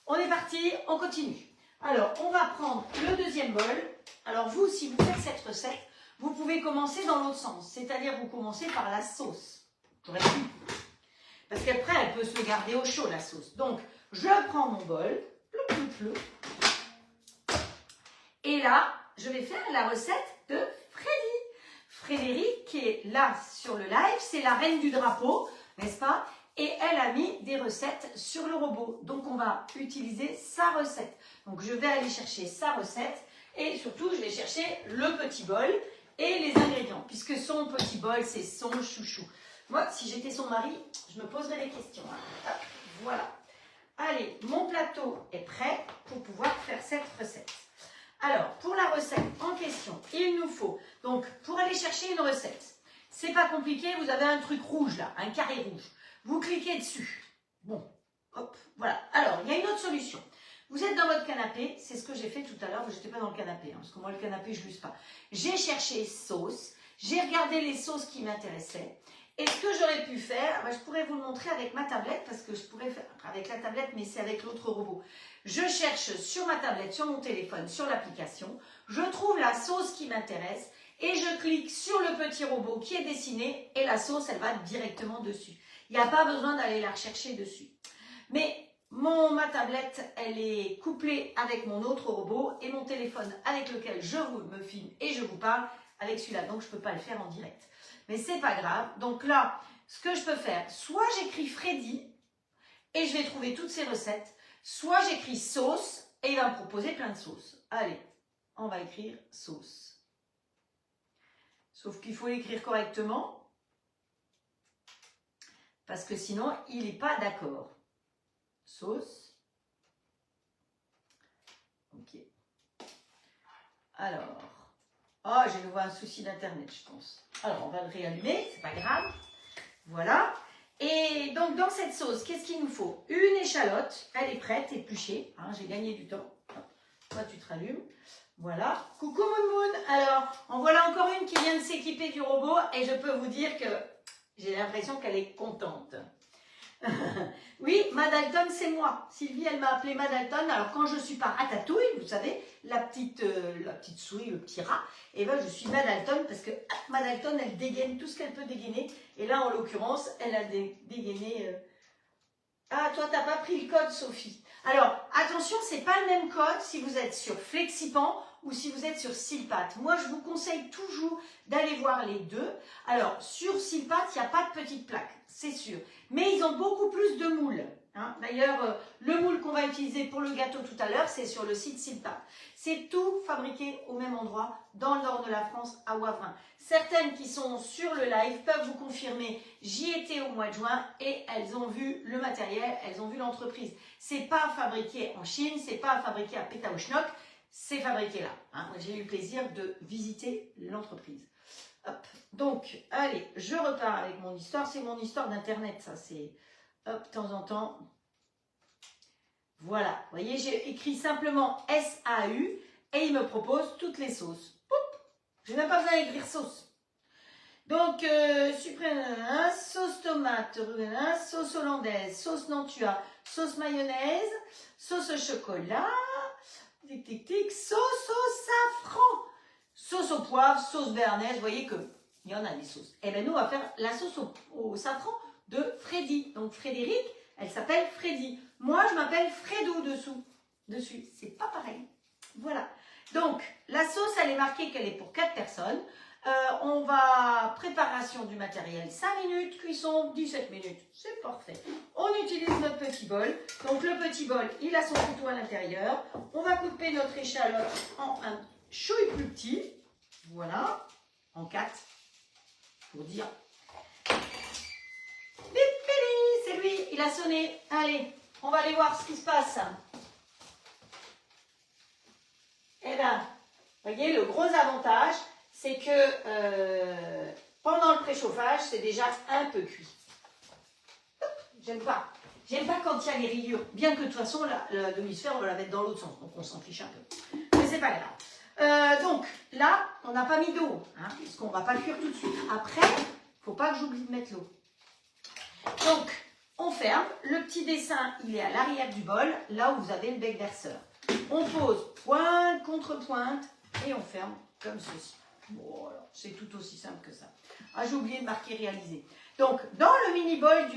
on est parti, on continue. Alors, on va prendre le deuxième bol. Alors, vous, si vous faites cette recette, vous pouvez commencer dans l'autre sens. C'est-à-dire, vous commencez par la sauce. J'aurais pu. Parce qu'après, elle peut se garder au chaud, la sauce. Donc, je prends mon bol. Et là, je vais faire la recette de Freddy. Frédéric, qui est là sur le live, c'est la reine du drapeau, n'est-ce pas? Et elle a mis des recettes sur le robot. Donc, on va utiliser sa recette. Donc, je vais aller chercher sa recette. Et surtout, je vais chercher le petit bol et les ingrédients. Puisque son petit bol, c'est son chouchou. Moi, si j'étais son mari, je me poserais des questions. Hop, voilà. Allez, mon plateau est prêt pour pouvoir faire cette recette. Alors, pour la recette en question, il nous faut... Donc, pour aller chercher une recette, c'est pas compliqué. Vous avez un truc rouge là, un carré rouge. Vous cliquez dessus. Bon, hop, voilà. Alors, il y a une autre solution. Vous êtes dans votre canapé, c'est ce que j'ai fait tout à l'heure, je n'étais pas dans le canapé, hein, parce que moi, le canapé, je ne l'use pas. J'ai cherché sauce, j'ai regardé les sauces qui m'intéressaient, et ce que j'aurais pu faire, je pourrais vous le montrer avec ma tablette, parce que je pourrais faire avec la tablette, mais c'est avec l'autre robot. Je cherche sur ma tablette, sur mon téléphone, sur l'application, je trouve la sauce qui m'intéresse, et je clique sur le petit robot qui est dessiné, et la sauce, elle va directement dessus. Il n'y a pas besoin d'aller la rechercher dessus. Mais ma tablette, elle est couplée avec mon autre robot et mon téléphone avec lequel je me filme et je vous parle avec celui-là. Donc, je ne peux pas le faire en direct. Mais c'est pas grave. Donc là, ce que je peux faire, soit j'écris Freddy et je vais trouver toutes ces recettes. Soit j'écris sauce et il va me proposer plein de sauces. Allez, on va écrire sauce. Sauf qu'il faut l'écrire correctement parce que sinon il n'est pas d'accord. Sauce. Ok. Alors, oh, j'ai nouveau un souci d'internet, je pense. Alors, on va le réallumer, c'est pas grave. Voilà. Et donc, dans cette sauce, qu'est-ce qu'il nous faut? Une échalote, elle est prête, épluchée. Hein, j'ai gagné du temps. Toi, tu te rallumes. Voilà. Coucou Moon Moon. Alors, en voilà encore une qui vient de s'équiper du robot et je peux vous dire que j'ai l'impression qu'elle est contente. Oui, Madalton, c'est moi. Sylvie, elle m'a appelée Madalton. Alors, quand je suis pas Ratatouille, vous savez, la petite souris, le petit rat, et ben je suis Madalton parce que Madalton, elle dégaine tout ce qu'elle peut dégainer. Et là, en l'occurrence, elle a dégainé. Ah, toi, t'as pas pris le code, Sophie. Alors, attention, c'est pas le même code si vous êtes sur Flexipan ou si vous êtes sur Silpat. Moi, je vous conseille toujours d'aller voir les deux. Alors, sur Silpat, il n'y a pas de petite plaque, c'est sûr. Mais ils ont beaucoup plus de moules. Hein. D'ailleurs, le moule qu'on va utiliser pour le gâteau tout à l'heure, c'est sur le site Silpat. C'est tout fabriqué au même endroit, dans le nord de la France, à Wavrin. Certaines qui sont sur le live peuvent vous confirmer, j'y étais au mois de juin et elles ont vu le matériel, elles ont vu l'entreprise. C'est pas fabriqué en Chine, c'est pas fabriqué à Pétaouchnok, c'est fabriqué là. Hein. J'ai eu le plaisir de visiter l'entreprise. Hop. Donc, allez, je repars avec mon histoire. C'est mon histoire d'internet, ça. C'est, hop, de temps en temps. Voilà. Vous voyez, j'ai écrit simplement SAU et il me propose toutes les sauces. Je n'ai même pas besoin d'écrire sauce. Donc, sauce tomate, sauce hollandaise, sauce Nantua, sauce mayonnaise, sauce au chocolat, tic tic tic, sauce au safran, sauce au poivre, sauce béarnaise. Vous voyez qu'il y en a des sauces. Et bien nous, on va faire la sauce au safran de Freddy. Donc Frédéric, elle s'appelle Freddy. Moi, je m'appelle Fredo dessus. C'est pas pareil. Voilà. Donc, la sauce, elle est marquée qu'elle est pour 4 personnes. On va, préparation du matériel, 5 minutes, cuisson, 17 minutes. C'est parfait. On utilise notre petit bol. Donc, le petit bol, il a son couteau à l'intérieur. On va couper notre échalote en un chouille plus petit. Voilà. En 4. Pour dire. C'est lui, il a sonné. Allez, on va aller voir ce qui se passe. Eh bien, vous voyez, le gros avantage, c'est que pendant le préchauffage, c'est déjà un peu cuit. J'aime pas. J'aime pas quand il y a les rayures. Bien que de toute façon, la demi-sphère, on va la mettre dans l'autre sens. Donc, on s'en fiche un peu. Mais c'est pas grave. Donc, là, on n'a pas mis d'eau. Hein, parce qu'on ne va pas cuire tout de suite. Après, il ne faut pas que j'oublie de mettre l'eau. Donc, on ferme. Le petit dessin, il est à l'arrière du bol, là où vous avez le bec verseur. On pose pointe contre pointe et on ferme comme ceci. Voilà, c'est tout aussi simple que ça. Ah, j'ai oublié de marquer réalisé. Donc, dans le mini-bol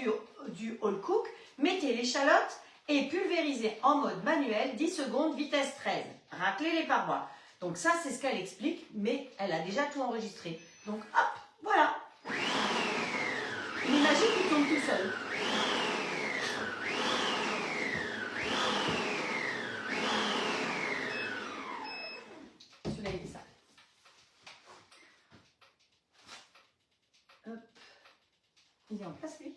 du All Cook, mettez l'échalote et pulvérisez en mode manuel 10 secondes, vitesse 13. Raclez les parois. Donc ça, c'est ce qu'elle explique, mais elle a déjà tout enregistré. Donc, hop, voilà. L'imagine qui tombe tout seul. Celui-là, il est sale. Hop. Il est en place, lui.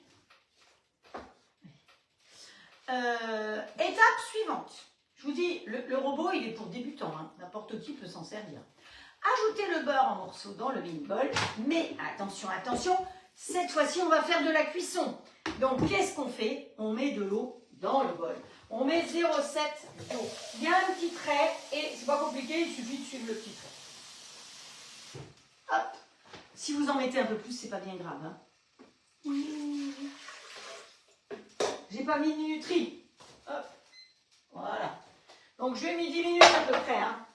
Étape suivante. Je vous dis, le robot, il est pour débutants. Hein. N'importe qui peut s'en servir. Ajoutez le beurre en morceaux dans le mini-bol. Mais attention, attention, cette fois-ci, on va faire de la cuisson. Donc, qu'est-ce qu'on fait? On met de l'eau dans le bol. On met 0,7 d'eau. Il y a un petit trait et c'est pas compliqué, il suffit de suivre le petit trait. Hop. Si vous en mettez un peu plus, c'est pas bien grave. Hein. J'ai pas mis de Nutri. Hop. Voilà. Donc, je lui ai mis 10 minutes à peu près. Hein.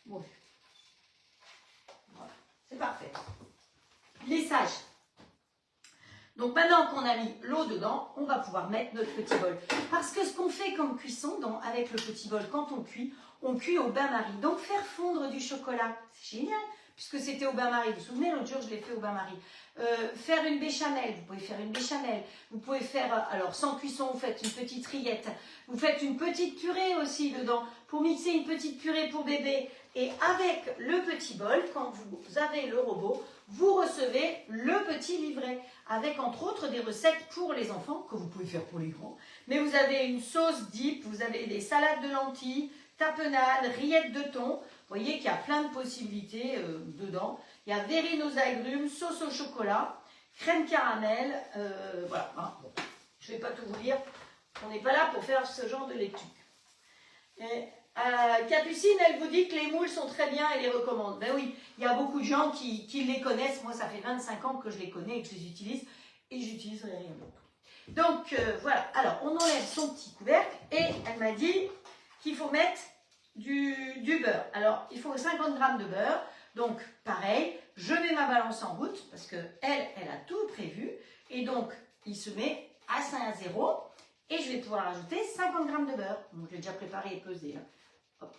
Bon. Voilà. C'est parfait. Lissage. Donc, maintenant qu'on a mis l'eau dedans, on va pouvoir mettre notre petit bol. Parce que ce qu'on fait comme cuisson avec le petit bol, quand on cuit au bain-marie. Donc, faire fondre du chocolat, c'est génial. Puisque c'était au bain-marie. Vous vous souvenez, l'autre jour, je l'ai fait au bain-marie. Faire une béchamel, vous pouvez faire une béchamel. Vous pouvez faire, alors sans cuisson, vous faites une petite rillette. Vous faites une petite purée aussi dedans pour mixer une petite purée pour bébé. Et avec le petit bol, quand vous avez le robot, vous recevez le petit livret avec entre autres des recettes pour les enfants que vous pouvez faire pour les grands. Mais vous avez une sauce dip, vous avez des salades de lentilles, tapenade, rillettes de thon. Vous voyez qu'il y a plein de possibilités dedans. Il y a verrine aux agrumes, sauce au chocolat, crème caramel. Voilà, hein. Bon, je ne vais pas tout vous dire. On n'est pas là pour faire ce genre de lecture. Et, Capucine, elle vous dit que les moules sont très bien et les recommande. Ben oui, il y a beaucoup de gens qui les connaissent. Moi, ça fait 25 ans que je les connais et que je les utilise. Et j'utiliserai rien d'autre. Donc, voilà. Alors, on enlève son petit couvercle. Et elle m'a dit qu'il faut mettre du beurre. Alors, il faut 50 g de beurre. Donc, pareil, je mets ma balance en route parce qu'elle a tout prévu. Et donc, il se met à 5-0. Et je vais pouvoir ajouter 50 g de beurre. Donc, je l'ai déjà préparé et pesé. Hein. Hop.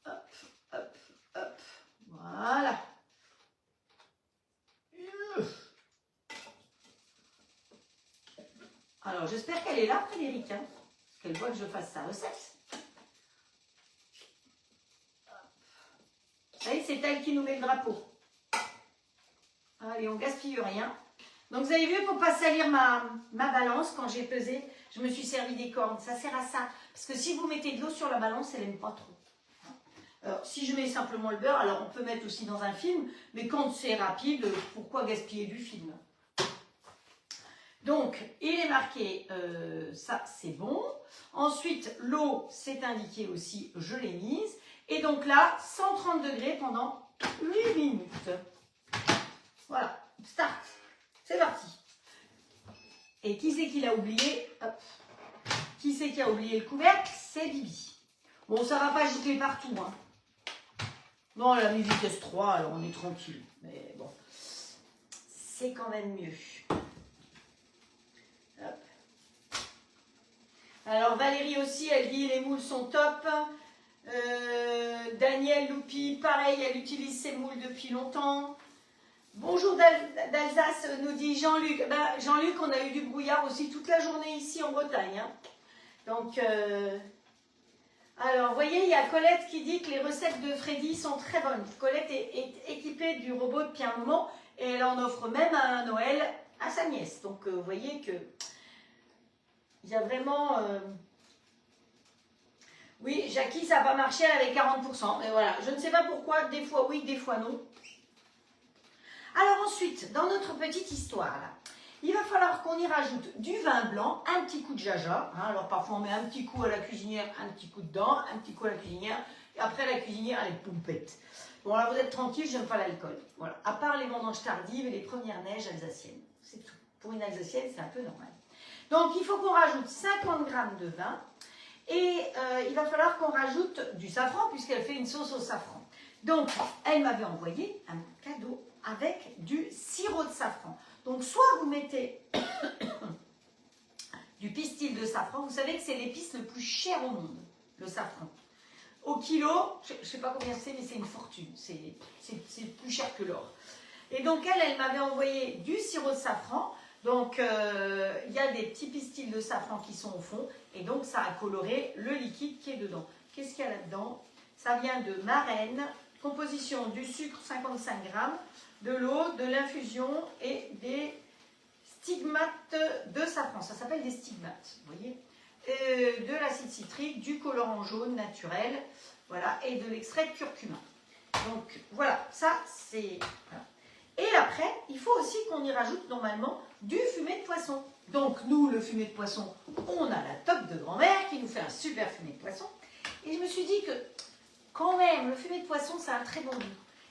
Hop, hop, hop. Voilà. Alors, j'espère qu'elle est là, Frédéric. Hein, parce qu'elle voit que je fasse sa recette. Vous voyez, c'est elle qui nous met le drapeau. Allez, on gaspille rien. Donc, vous avez vu, pour ne pas salir ma balance, quand j'ai pesé, je me suis servi des cornes. Ça sert à ça. Parce que si vous mettez de l'eau sur la balance, elle n'aime pas trop. Alors, si je mets simplement le beurre, alors on peut mettre aussi dans un film, mais quand c'est rapide, pourquoi gaspiller du film? Donc, il est marqué, ça c'est bon. Ensuite, l'eau, c'est indiqué aussi, je l'ai mise. Et donc là, 130 degrés pendant 8 minutes. Voilà, start. C'est parti. Et qui c'est qui l'a oublié? Hop. Qui c'est qui a oublié le couvercle? C'est Bibi. Bon, ça ne va pas gicler partout. Hein. Non, elle a mis vitesse 3, alors on est tranquille. Mais bon, c'est quand même mieux. Hop. Alors Valérie aussi, elle dit les moules sont top. Danielle Loupi, pareil, elle utilise ses moules depuis longtemps. Bonjour d'Alsace, nous dit Jean-Luc. Ben, Jean-Luc, on a eu du brouillard aussi toute la journée ici en Bretagne. Hein. Donc, alors, vous voyez, il y a Colette qui dit que les recettes de Freddy sont très bonnes. Colette est équipée du robot depuis un moment et elle en offre même à Noël à sa nièce. Donc, vous voyez que il y a vraiment... Oui, Jackie, ça n'a pas marché, elle avait 40%. Mais voilà, je ne sais pas pourquoi, des fois oui, des fois non. Alors ensuite, dans notre petite histoire, là, il va falloir qu'on y rajoute du vin blanc, un petit coup de jaja. Hein, alors parfois on met un petit coup à la cuisinière, un petit coup dedans, un petit coup à la cuisinière. Et après la cuisinière, elle est pompette. Bon là, vous êtes tranquille, j'aime pas l'alcool. Voilà. À part les vendanges tardives et les premières neiges alsaciennes. C'est tout. Pour une alsacienne, c'est un peu normal. Donc il faut qu'on rajoute 50 g de vin. Et il va falloir qu'on rajoute du safran puisqu'elle fait une sauce au safran. Donc, elle m'avait envoyé un cadeau avec du sirop de safran. Donc, soit vous mettez du pistil de safran. Vous savez que c'est l'épice le plus cher au monde, le safran. Au kilo, je ne sais pas combien c'est, mais c'est une fortune. C'est plus cher que l'or. Et donc, elle m'avait envoyé du sirop de safran. Donc, il y a des petits pistils de safran qui sont au fond. Et donc, ça a coloré le liquide qui est dedans. Qu'est-ce qu'il y a là-dedans? Ça vient de marraine, composition du sucre 55 g, de l'eau, de l'infusion et des stigmates de safran. Ça s'appelle des stigmates, vous voyez. De l'acide citrique, du colorant jaune naturel, voilà, et de l'extrait de curcuma. Donc, voilà, ça c'est... Voilà. Et après, il faut aussi qu'on y rajoute normalement du fumet de poisson. Donc nous, le fumet de poisson, on a la top de grand-mère qui nous fait un super fumet de poisson. Et je me suis dit que quand même, le fumet de poisson, ça a un très bon goût.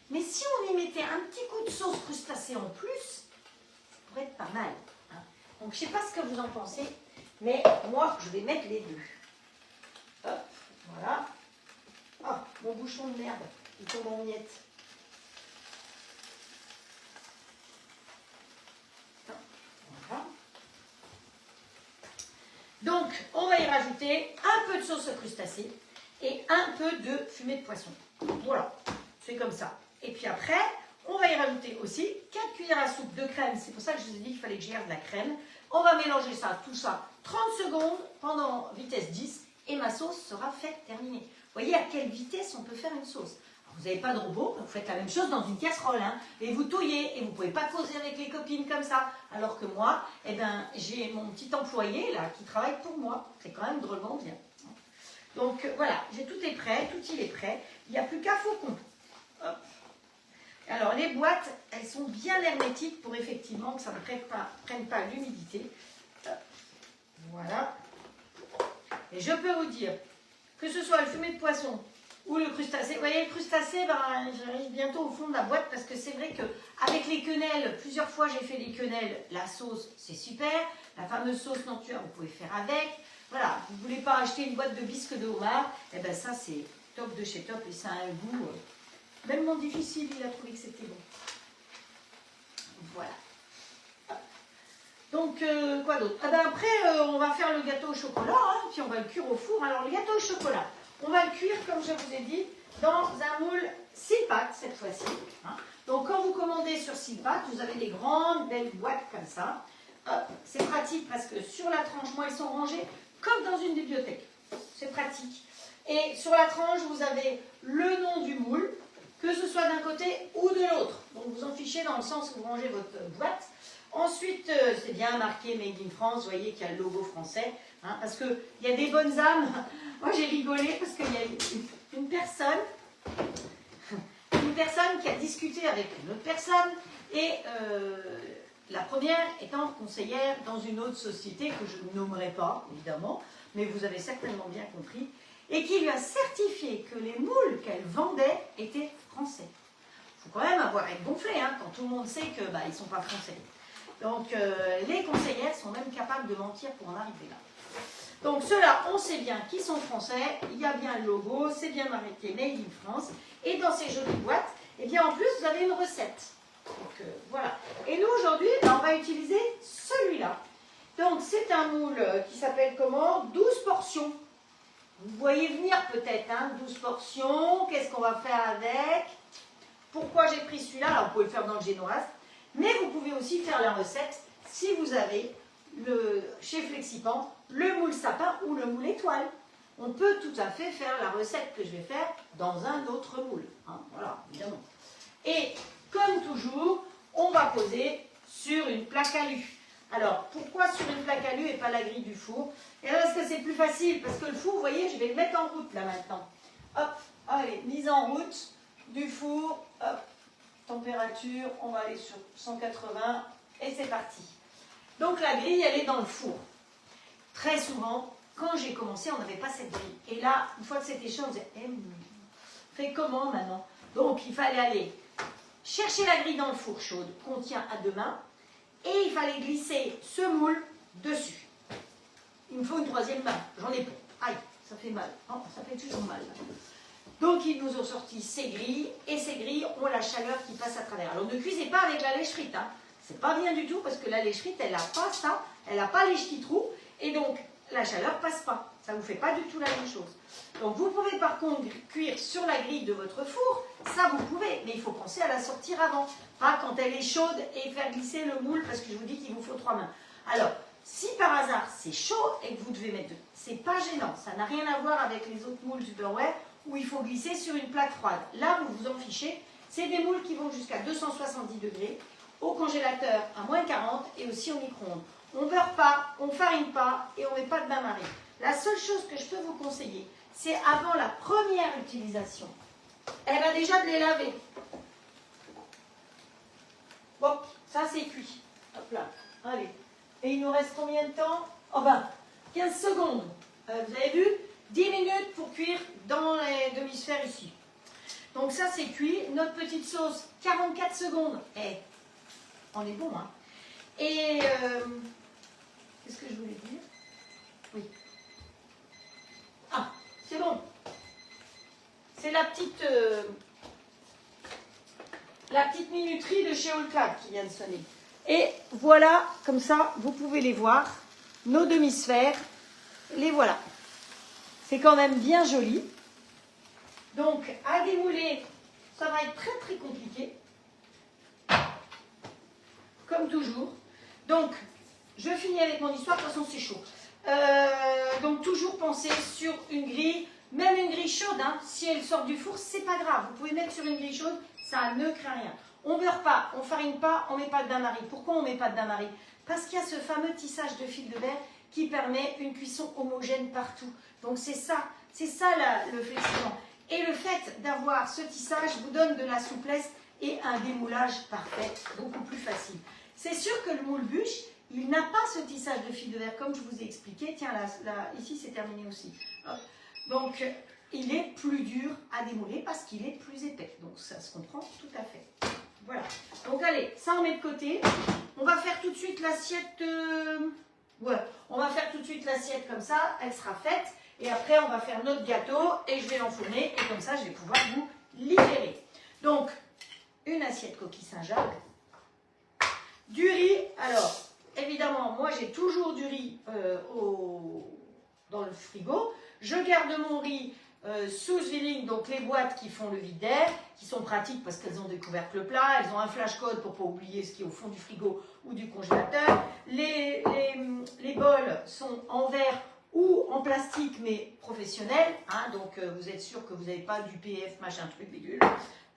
Mais si on y mettait un petit coup de sauce crustacée en plus, ça pourrait être pas mal. Hein. Donc je ne sais pas ce que vous en pensez, mais moi, je vais mettre les deux. Hop, voilà. Ah, mon bouchon de merde, il tombe en miettes. Donc, on va y rajouter un peu de sauce crustacée et un peu de fumée de poisson. Voilà, c'est comme ça. Et puis après, On va y rajouter aussi 4 cuillères à soupe de crème. C'est pour ça que je vous ai dit qu'il fallait que j'y garde la crème. On va mélanger ça, tout ça, 30 secondes pendant vitesse 10 et ma sauce sera faite, terminée. Vous voyez à quelle vitesse on peut faire une sauce. Alors, vous n'avez pas de robot, vous faites la même chose dans une casserole. Hein, et vous touillez et vous ne pouvez pas causer avec les copines comme ça. Alors que moi, eh ben, j'ai mon petit employé là qui travaille pour moi. C'est quand même drôlement bien. Donc voilà, tout est prêt, tout il est prêt. Il n'y a plus qu'à faucon. Hop. Alors les boîtes, elles sont bien hermétiques pour effectivement que ça ne prenne pas l'humidité. Voilà. Et je peux vous dire, que ce soit le fumet de poisson ou le crustacé, vous voyez le crustacé, ben, j'arrive bientôt au fond de la boîte parce que c'est vrai qu'avec les quenelles, plusieurs fois j'ai fait des quenelles, la sauce c'est super, la fameuse sauce nature vous pouvez faire avec. Voilà, vous ne voulez pas acheter une boîte de bisques de homard, et ben ça c'est top de chez top et ça a un goût, même mon difficile il a trouvé que c'était bon. Voilà. Donc, quoi d'autre? Ah ben après, on va faire le gâteau au chocolat, hein, puis on va le cuire au four. Alors, le gâteau au chocolat, on va le cuire, comme je vous ai dit, dans un moule 6 pattes, cette fois-ci. Hein. Donc, quand vous commandez sur 6 pattes, vous avez des grandes, belles boîtes comme ça. C'est pratique parce que sur la tranche, moi, ils sont rangés comme dans une bibliothèque. C'est pratique. Et sur la tranche, vous avez le nom du moule, que ce soit d'un côté ou de l'autre. Donc, vous en fichez dans le sens où vous rangez votre boîte. Ensuite, c'est bien marqué Made in France, vous voyez qu'il y a le logo français, hein, parce qu'il y a des bonnes âmes. Moi, j'ai rigolé parce qu'il y a une personne qui a discuté avec une autre personne, et la première étant conseillère dans une autre société que je ne nommerai pas, évidemment, mais vous avez certainement bien compris, et qui lui a certifié que les moules qu'elle vendait étaient français. Il faut quand même avoir être gonflé, hein, quand tout le monde sait qu'ils ne sont pas français. Donc, les conseillères sont même capables de mentir pour en arriver là. Donc, ceux-là, on sait bien qu'ils sont français. Il y a bien le logo, c'est bien marqué Made in France. Et dans ces jolies boîtes, eh bien, en plus, vous avez une recette. Donc, voilà. Et nous, aujourd'hui, on va utiliser celui-là. Donc, c'est un moule qui s'appelle comment? 12 portions. Vous voyez venir peut-être, hein, 12 portions. Qu'est-ce qu'on va faire avec? Pourquoi j'ai pris celui-là? Alors, vous pouvez le faire dans le génoise. Mais vous pouvez aussi faire la recette si vous avez chez Flexipan le moule sapin ou le moule étoile. On peut tout à fait faire la recette que je vais faire dans un autre moule. Hein, voilà, évidemment. Et comme toujours, on va poser sur une plaque alu. Alors, pourquoi sur une plaque alu et pas la grille du four? Et là, parce que c'est plus facile, parce que le four, vous voyez, je vais le mettre en route là maintenant. Hop, allez, mise en route du four, hop. Température, on va aller sur 180 et c'est parti. Donc la grille, elle est dans le four. Très souvent, quand j'ai commencé, on n'avait pas cette grille. Et là, une fois que c'était chaud, on disait, fait comment maintenant? Donc il fallait aller chercher la grille dans le four chaude qu'on tient à deux mains et il fallait glisser ce moule dessus. Il me faut une troisième main, j'en ai pas. Aïe, ça fait mal. Oh, ça fait toujours mal. Donc, ils nous ont sorti ces grilles, et ces grilles ont la chaleur qui passe à travers. Alors, ne cuisez pas avec la lèche frite, hein. C'est pas bien du tout, parce que la lèche frite, elle n'a pas ça, elle n'a pas les petits trous, et donc, la chaleur passe pas. Ça ne vous fait pas du tout la même chose. Donc, vous pouvez par contre cuire sur la grille de votre four, ça vous pouvez, mais il faut penser à la sortir avant, pas quand elle est chaude, et faire glisser le moule, parce que je vous dis qu'il vous faut 3 mains. Alors, si par hasard c'est chaud, et que vous devez mettre, c'est pas gênant, ça n'a rien à voir avec les autres moules Tupperware, où il faut glisser sur une plaque froide. Là, vous vous en fichez. C'est des moules qui vont jusqu'à 270 degrés, au congélateur à moins 40 et aussi au micro-ondes. On ne beurre pas, on ne farine pas et on ne met pas de bain-marie. La seule chose que je peux vous conseiller, c'est avant la première utilisation, elle va déjà de les laver. Bon, ça c'est cuit. Hop là, allez. Et il nous reste combien de temps? Oh ben, 15 secondes. Vous avez vu? 10 minutes pour cuire dans les demi-sphères ici. Donc ça c'est cuit. Notre petite sauce, 44 secondes. On est bon, hein. Et qu'est-ce que je voulais dire? Oui. Ah, c'est bon. C'est la petite minuterie de chez Allclad qui vient de sonner. Et voilà, comme ça, vous pouvez les voir. Nos demi-sphères, les voilà. C'est quand même bien joli. Donc, à démouler, ça va être très très compliqué. comme toujours. Donc, je finis avec mon histoire, de toute façon c'est chaud. Donc toujours penser sur une grille, même une grille chaude, hein, si elle sort du four, c'est pas grave. Vous pouvez mettre sur une grille chaude, ça ne craint rien. On ne beurre pas, on ne farine pas, on ne met pas de bain-marie. Pourquoi on ne met pas de bain-marie? Parce qu'il y a ce fameux tissage de fil de verre qui permet une cuisson homogène partout. Donc c'est ça le flexible. Et le fait d'avoir ce tissage vous donne de la souplesse et un démoulage parfait, beaucoup plus facile. C'est sûr que le moule bûche, il n'a pas ce tissage de fil de verre comme je vous ai expliqué. Tiens, là, ici c'est terminé aussi. Hop. Donc il est plus dur à démouler parce qu'il est plus épais. Donc ça se comprend tout à fait. Voilà. Donc allez, ça on met de côté. On va faire tout de suite l'assiette. Ouais, on va faire tout de suite l'assiette comme ça. Elle sera faite. Et après on va faire notre gâteau et je vais l'enfourner. Et comme ça je vais pouvoir vous libérer. Donc une assiette coquille Saint-Jacques. Du riz. Alors évidemment, moi j'ai toujours du riz dans le frigo. Je garde mon riz sous filling, donc les boîtes qui font le vide d'air, qui sont pratiques parce qu'elles ont des couvercles plats, elles ont un flash code pour ne pas oublier ce qui est au fond du frigo ou du congélateur. Les bols sont en verre ou en plastique mais professionnels, hein, donc vous êtes sûr que vous n'avez pas du PF, machin truc, bidule.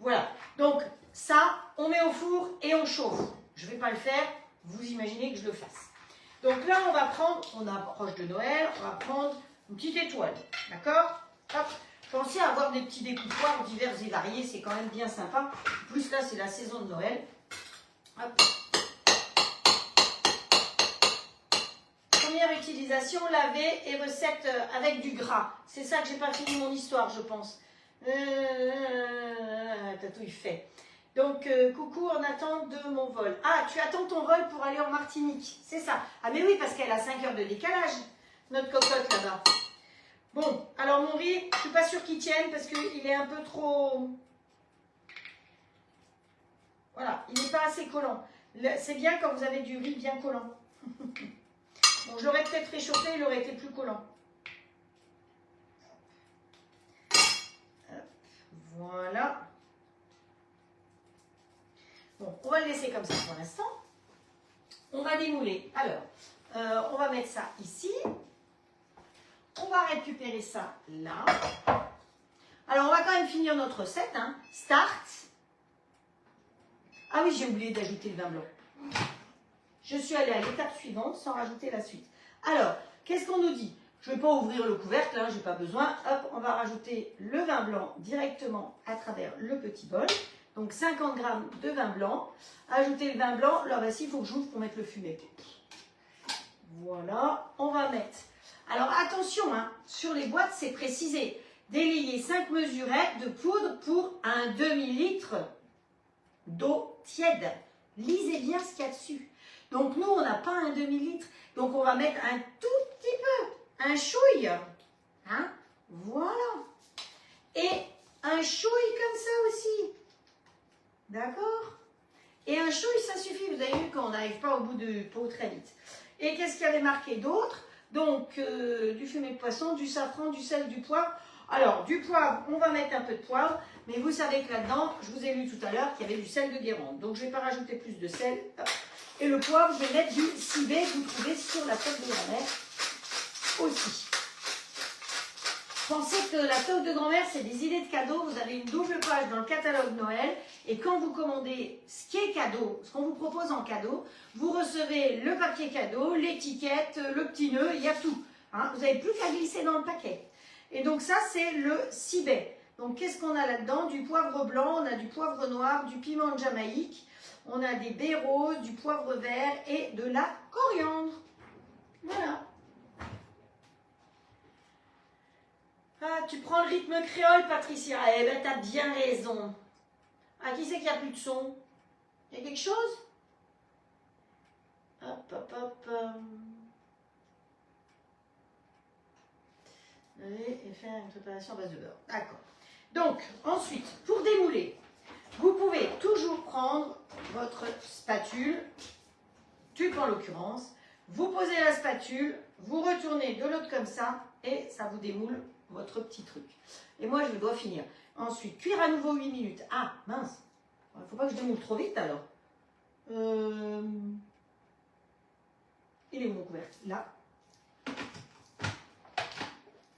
Voilà, donc ça, on met au four et on chauffe. Je ne vais pas le faire, vous imaginez que je le fasse. Donc là, on va prendre, on approche de Noël, on va prendre une petite étoile, d'accord? Hop. Pensez à avoir des petits découpoirs divers et variés, c'est quand même bien sympa. En plus là, c'est la saison de Noël. Hop. Première utilisation, laver et recette avec du gras. C'est ça que j'ai pas fini mon histoire, je pense. Tatou, il fait. Donc, coucou, en attente de mon vol. Ah, tu attends ton vol pour aller en Martinique, c'est ça. Ah, mais oui, parce qu'elle a 5 heures de décalage, notre cocotte là-bas. Bon, alors mon riz, je ne suis pas sûre qu'il tienne parce qu'il est un peu trop... Voilà, il n'est pas assez collant. C'est bien quand vous avez du riz bien collant. Bon, je l'aurais peut-être réchauffé, il aurait été plus collant. Voilà. Bon, on va le laisser comme ça pour l'instant. On va démouler. Alors, on va mettre ça ici. On va récupérer ça là. Alors, on va quand même finir notre recette. Hein. Start. Ah oui, j'ai oublié d'ajouter le vin blanc. Je suis allée à l'étape suivante sans rajouter la suite. Alors, qu'est-ce qu'on nous dit? Je ne vais pas ouvrir le couvercle, hein, je n'ai pas besoin. Hop, on va rajouter le vin blanc directement à travers le petit bol. Donc 50 g de vin blanc. Ajouter le vin blanc. Là, voici, il faut que j'ouvre pour mettre le fumet. Voilà, on va mettre. Alors attention, hein, sur les boîtes, c'est précisé. Délier 5 mesurettes de poudre pour un demi-litre d'eau tiède. Lisez bien ce qu'il y a dessus. Donc nous, on n'a pas un demi-litre. Donc on va mettre un tout petit peu, un chouille. Hein, voilà. Et un chouille comme ça aussi. D'accord? Et un chouille, ça suffit. Vous avez vu qu'on n'arrive pas au bout du pot très vite. Et qu'est-ce qu'il y avait marqué d'autre? Donc, du fumet de poisson, du safran, du sel, du poivre. Alors, du poivre, on va mettre un peu de poivre. Mais vous savez que là-dedans, je vous ai lu tout à l'heure qu'il y avait du sel de Guérande. Donc, je ne vais pas rajouter plus de sel. Hop. Et le poivre, je vais mettre du cibé que vous trouvez sur la table de grand-mère aussi. Pensez que la table de grand-mère, c'est des idées de cadeaux. Vous avez une double page dans le catalogue Noël. Et quand vous commandez ce qui est cadeau, ce qu'on vous propose en cadeau, vous recevez le papier cadeau, l'étiquette, le petit nœud, il y a tout. Hein, vous n'avez plus qu'à glisser dans le paquet. Et donc ça, c'est le cibet. Donc qu'est-ce qu'on a là-dedans? Du poivre blanc, on a du poivre noir, du piment de Jamaïque, on a des baies roses, du poivre vert et de la coriandre. Voilà. Ah, tu prends le rythme créole, Patricia. Eh bien, t'as bien raison. Ah, qui c'est qu'il n'y a plus de son? Il y a quelque chose? Hop, hop, hop. Et faire une préparation à base de beurre. D'accord. Donc, ensuite, pour démouler, vous pouvez toujours prendre votre spatule, tube en l'occurrence, vous posez la spatule, vous retournez de l'autre comme ça, et ça vous démoule votre petit truc. Et moi, je dois finir. Ensuite, cuire à nouveau 8 minutes. Ah, mince. Il ne faut pas que je démoule trop vite alors. Il est où mon couvercle? Là.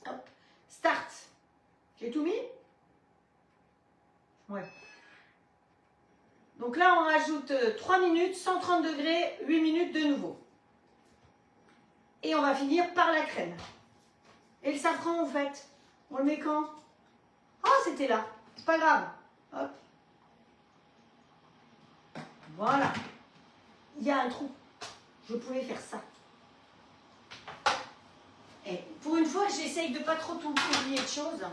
Hop. Start. J'ai tout mis? Ouais. Donc là, on rajoute 3 minutes, 130 degrés, 8 minutes de nouveau. Et on va finir par la crème. Et le safran, en fait, on le met quand? Ah, c'était là. C'est pas grave. Hop. Voilà. Il y a un trou. Je pouvais faire ça. Et pour une fois, j'essaye de pas trop tout oublier de choses.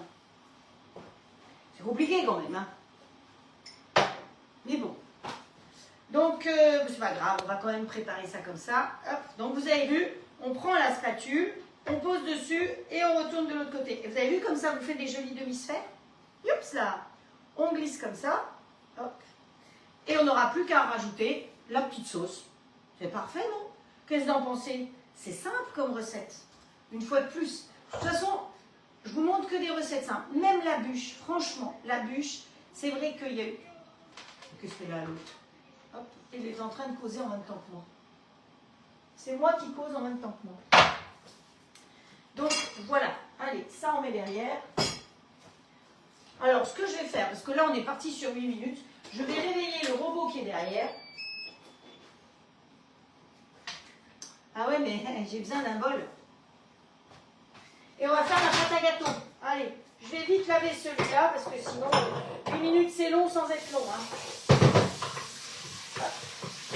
C'est compliqué quand même, hein. Mais bon. Donc, c'est pas grave, on va quand même préparer ça comme ça. Hop. Donc, vous avez vu, on prend la spatule, on pose dessus et on retourne de l'autre côté. Et vous avez vu comme ça, vous faites des jolis demi-sphères. Youps là. On glisse comme ça. Hop. Et on n'aura plus qu'à rajouter la petite sauce. C'est parfait, non? Qu'est-ce que vous en pensez? C'est simple comme recette. Une fois de plus. De toute façon, je vous montre que des recettes simples. Même la bûche, franchement, la bûche, c'est vrai qu'il y a eu... Qu'est-ce que c'est là l'autre? Hop, il est en train de causer en même temps que moi. C'est moi qui cause en même temps que moi. Donc, voilà. Allez, ça on met derrière. Alors, ce que je vais faire, parce que là on est parti sur 8 minutes, je vais réveiller le robot qui est derrière. Ah ouais, mais j'ai besoin d'un bol. Et on va faire la pâte à gâteau. Allez, je vais vite laver celui-là, parce que sinon, 8 minutes c'est long sans être long. Hein.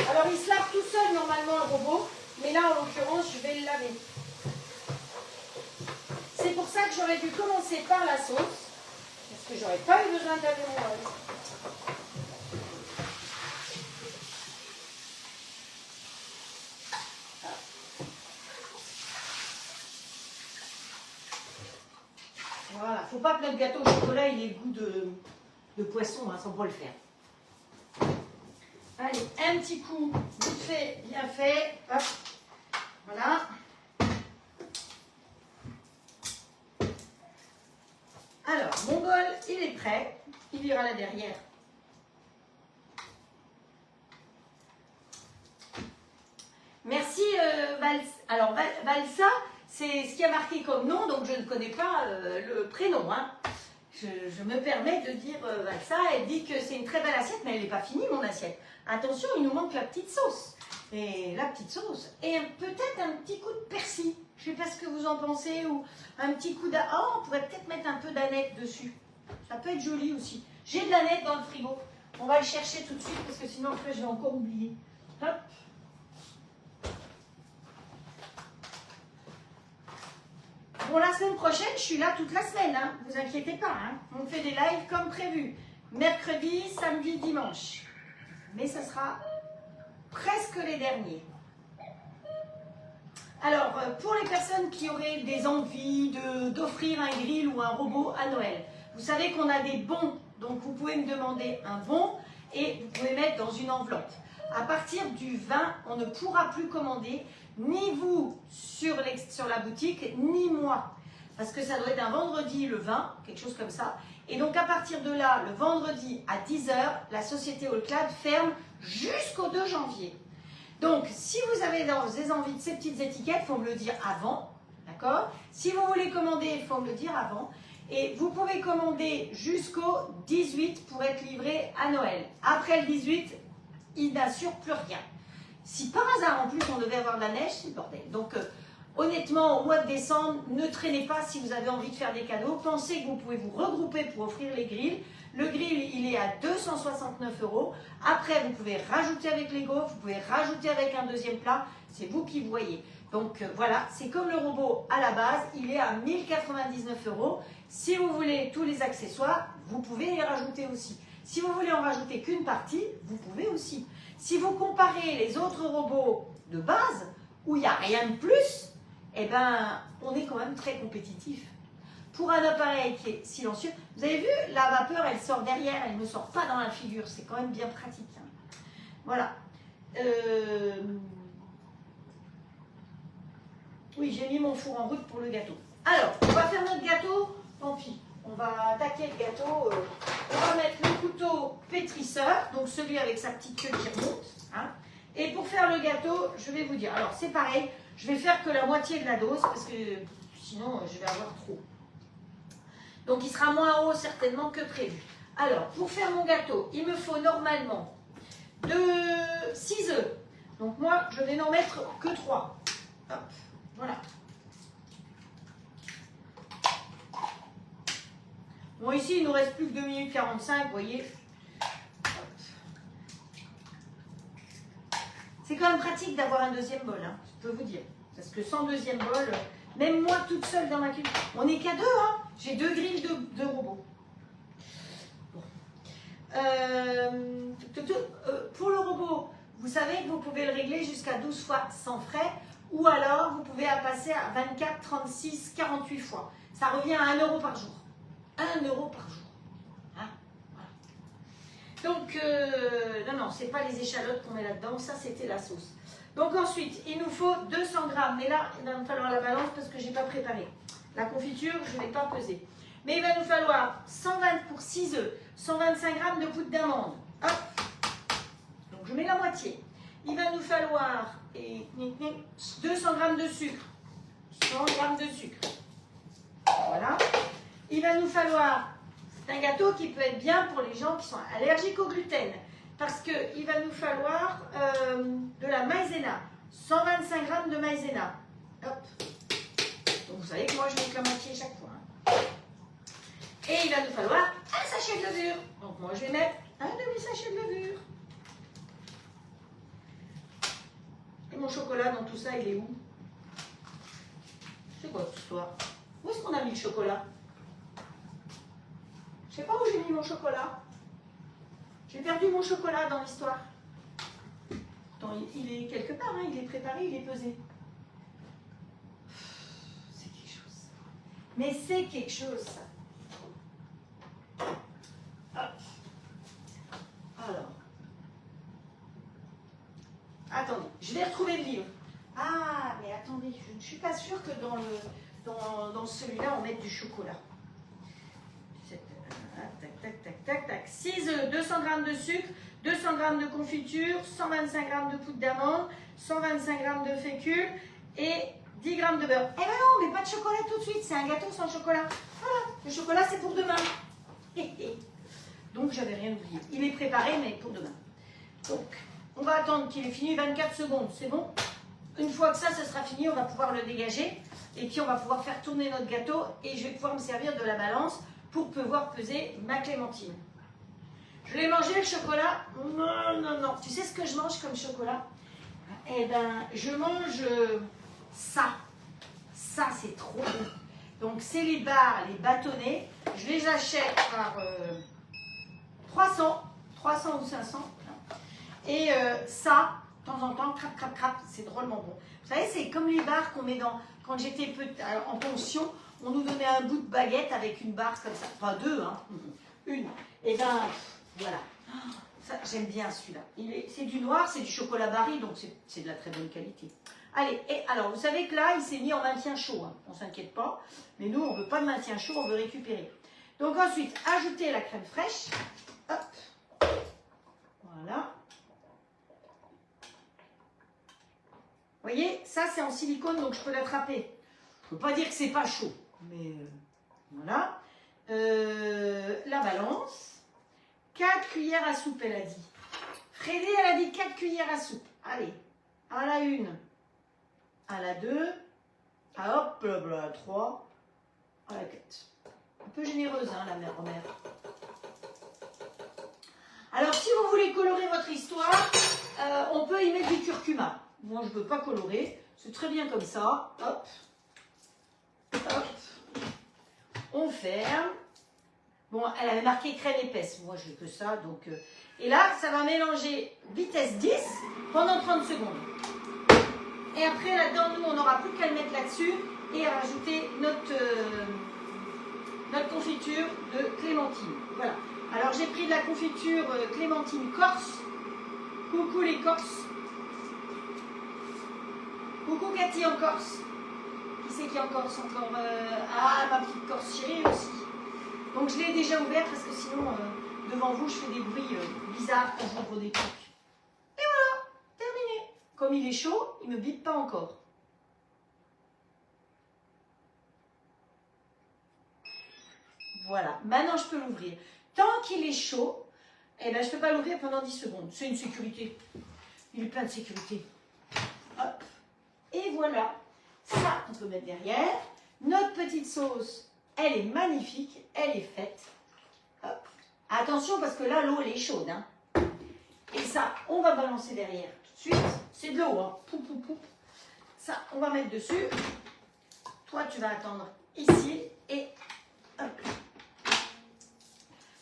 Alors, il se lave tout seul normalement le robot, mais là en l'occurrence, je vais le laver. C'est pour ça que j'aurais dû commencer par la sauce, parce que j'aurais pas eu besoin de laver mon bol. Voilà, faut pas que notre gâteau au chocolat il ait le goût de poisson, hein, sans pas le faire. Allez, un petit coup, vite fait, bien fait. Hop, voilà. Alors, mon bol, il est prêt. Il ira là derrière. Merci Valsa. Alors, Valsa, c'est ce qui a marqué comme nom, donc je ne connais pas le prénom. Hein. Je me permets de dire Valsa. Elle dit que c'est une très belle assiette, mais elle n'est pas finie, mon assiette. Attention, il nous manque la petite sauce. Et la petite sauce. Et peut-être un petit coup de persil. Je ne sais pas ce que vous en pensez. Ou un petit coup d'aneth. Oh, on pourrait peut-être mettre un peu d'aneth dessus. Ça peut être joli aussi. J'ai de l'aneth dans le frigo. On va le chercher tout de suite parce que sinon après je vais encore oublier. Hop. Bon, la semaine prochaine, je suis là toute la semaine. Hein. Vous inquiétez pas. Hein. On fait des lives comme prévu. Mercredi, samedi, dimanche. Mais ça sera presque les derniers. Alors, pour les personnes qui auraient des envies d'offrir un grill ou un robot à Noël, vous savez qu'on a des bons. Donc, vous pouvez me demander un bon et vous pouvez mettre dans une enveloppe. À partir du 20, on ne pourra plus commander ni vous sur la boutique, ni moi. Parce que ça doit être un vendredi le 20, quelque chose comme ça. Et donc, à partir de là, le vendredi à 10 h, la société Allclad ferme jusqu'au 2 janvier. Donc, si vous avez des envies de ces petites étiquettes, il faut me le dire avant, d'accord? Si vous voulez commander, il faut me le dire avant. Et vous pouvez commander jusqu'au 18 pour être livré à Noël. Après le 18, il n'assure plus rien. Si par hasard, en plus, on devait avoir de la neige, c'est le bordel. Donc, honnêtement, au mois de décembre, ne traînez pas si vous avez envie de faire des cadeaux. Pensez que vous pouvez vous regrouper pour offrir les grilles. Le grill, il est à 269 €. Après, vous pouvez rajouter avec les gaufres, vous pouvez rajouter avec un deuxième plat. C'est vous qui voyez. Donc voilà, c'est comme le robot à la base, il est à 1099 €. Si vous voulez tous les accessoires, vous pouvez les rajouter aussi. Si vous voulez en rajouter qu'une partie, vous pouvez aussi. Si vous comparez les autres robots de base, où il n'y a rien de plus, eh ben, on est quand même très compétitif. Pour un appareil qui est silencieux, vous avez vu, la vapeur, elle sort derrière, elle ne sort pas dans la figure. C'est quand même bien pratique. Hein. Voilà. Oui, j'ai mis mon four en route pour le gâteau. Alors, on va faire notre gâteau. Tant pis. on va attaquer le gâteau. On va mettre le couteau pétrisseur, donc celui avec sa petite queue qui remonte. Hein. Et pour faire le gâteau, je vais vous dire, alors c'est pareil, je vais faire que la moitié de la dose parce que sinon je vais avoir trop. Donc il sera moins haut certainement que prévu. Alors pour faire mon gâteau, il me faut normalement 6 œufs. Donc moi je vais n'en mettre que 3. Hop, voilà. Bon ici il nous reste plus que 2 minutes 45, vous voyez. C'est quand même pratique d'avoir un deuxième bol, hein, je peux vous dire. Parce que sans deuxième bol, même moi toute seule dans ma cuisine, on n'est qu'à 2, hein. J'ai 2 grilles de robots. Bon. Pour le robot, vous savez que vous pouvez le régler jusqu'à 12 fois sans frais, ou alors vous pouvez passer à 24, 36, 48 fois. Ça revient à 1 € par jour. 1 € par jour. Donc, non, c'est pas les échalotes qu'on met là-dedans, ça c'était la sauce. Donc ensuite, il nous faut 200 grammes, mais là, il va me falloir la balance parce que je n'ai pas préparé. La confiture, je ne vais pas peser. Mais il va nous falloir 120 pour 6 œufs, 125 grammes de poudre d'amande. Hop. Donc je mets la moitié. Il va nous falloir 200 grammes de sucre, 100 grammes de sucre. Voilà. Il va nous falloir... C'est un gâteau qui peut être bien pour les gens qui sont allergiques au gluten. Parce qu'il va nous falloir de la maïzena. 125 grammes de maïzena. Hop. Donc vous savez que moi je mets que la moitié chaque fois. Hein. Et il va nous falloir un sachet de levure. Donc moi je vais mettre un demi-sachet de levure. Et mon chocolat dans tout ça, il est où? C'est quoi cette histoire? Où est-ce qu'on a mis le chocolat? Je ne sais pas où j'ai mis mon chocolat. J'ai perdu mon chocolat dans l'histoire. Il est quelque part, hein, il est préparé, il est pesé. C'est quelque chose. Mais c'est quelque chose, ça. Hop. Alors. Attendez, je vais retrouver le livre. Ah, mais attendez, je ne suis pas sûre que dans celui-là, on mette du chocolat. Tac. 6 œufs, 200 g de sucre, 200 g de confiture, 125 g de poudre d'amande, 125 g de fécule et 10 g de beurre. Eh ben non, mais pas de chocolat tout de suite, c'est un gâteau sans chocolat. Voilà, le chocolat c'est pour demain. Donc j'avais rien oublié. Il est préparé, mais pour demain. Donc, on va attendre qu'il ait fini 24 secondes, c'est bon? Une fois que ça sera fini, on va pouvoir le dégager. Et puis on va pouvoir faire tourner notre gâteau et je vais pouvoir me servir de la balance pour pouvoir peser ma clémentine. Je vais manger le chocolat. Non. Tu sais ce que je mange comme chocolat? Eh ben, je mange ça. Ça, c'est trop bon. Donc, c'est les barres, les bâtonnets. Je les achète par 300 ou 500. Et ça, de temps en temps, crap, c'est drôlement bon. Vous savez, c'est comme les barres qu'on met dans... Quand j'étais en pension, on nous donnait un bout de baguette avec une barre comme ça. Enfin, 2, hein. Une. Et ben, voilà. Ça, j'aime bien celui-là. C'est du noir, c'est du chocolat Barry, donc c'est de la très bonne qualité. Allez, et alors, vous savez que là, il s'est mis en maintien chaud. Hein. On ne s'inquiète pas. Mais nous, on ne veut pas de maintien chaud, on veut récupérer. Donc ensuite, ajoutez la crème fraîche. Hop. Voilà. Vous voyez, ça c'est en silicone, donc je peux l'attraper. Je ne peux pas dire que c'est pas chaud, mais voilà. La balance. 4 cuillères à soupe, elle a dit. Frédé, elle a dit 4 cuillères à soupe. Allez, à la 1, à la 2, à hop, à la 3, à la 4. Un peu généreuse, hein, la mère-mère. Alors, si vous voulez colorer votre histoire, on peut y mettre du curcuma. Moi, je ne veux pas colorer. C'est très bien comme ça. Hop. Hop. On ferme. Bon, elle avait marqué crème épaisse. Moi, je veux que ça. Donc, et là, ça va mélanger vitesse 10 pendant 30 secondes. Et après, là-dedans, nous, on n'aura plus qu'à le mettre là-dessus et à rajouter notre confiture de clémentine. Voilà. Alors, j'ai pris de la confiture clémentine corse. Coucou les Corses. Coucou Cathy en Corse. Qui c'est qui est en Corse encore? Ah, ma petite Corse chérie aussi. Donc je l'ai déjà ouvert parce que sinon, devant vous, je fais des bruits bizarres quand j'ouvre des trucs. Et voilà, terminé. Comme il est chaud, il ne me bip pas encore. Voilà, maintenant je peux l'ouvrir. Tant qu'il est chaud, eh ben, je ne peux pas l'ouvrir pendant 10 secondes. C'est une sécurité. Il est plein de sécurité. Hop. Et voilà. Ça, on peut mettre derrière. Notre petite sauce, elle est magnifique. Elle est faite. Hop. Attention parce que là, l'eau, elle est chaude. Hein. Et ça, on va balancer derrière tout de suite. C'est de l'eau. Hein. Poup, poup, poup. Ça, on va mettre dessus. Toi, tu vas attendre ici. Et hop.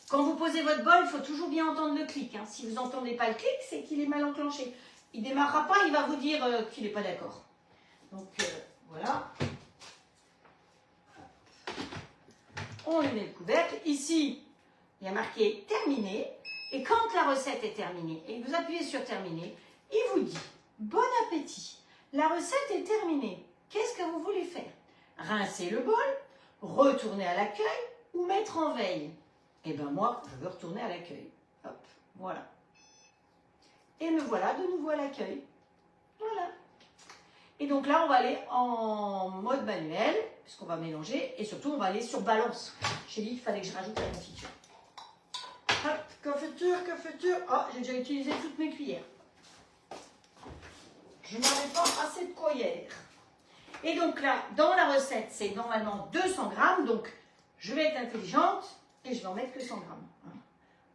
Quand vous posez votre bol, il faut toujours bien entendre le clic. Hein. Si vous n'entendez pas le clic, c'est qu'il est mal enclenché. Il ne démarrera pas, il va vous dire qu'il n'est pas d'accord. Donc, voilà. On lui met le couvercle. Ici, il y a marqué « Terminé ». Et quand la recette est terminée, et que vous appuyez sur « Terminé », il vous dit « Bon appétit, la recette est terminée. Qu'est-ce que vous voulez faire? Rincer le bol, retourner à l'accueil ou mettre en veille ?» Eh bien moi, je veux retourner à l'accueil. Hop, voilà. Et me voilà de nouveau à l'accueil. Voilà. Et donc là, on va aller en mode manuel, puisqu'on va mélanger, et surtout, on va aller sur balance. J'ai dit qu'il fallait que je rajoute la confiture. Hop, confiture, confiture. Oh, j'ai déjà utilisé toutes mes cuillères. Je n'avais pas assez de cuillères. Et donc là, dans la recette, c'est normalement 200 grammes, donc je vais être intelligente. Et je vais en mettre que 100 grammes. Hein.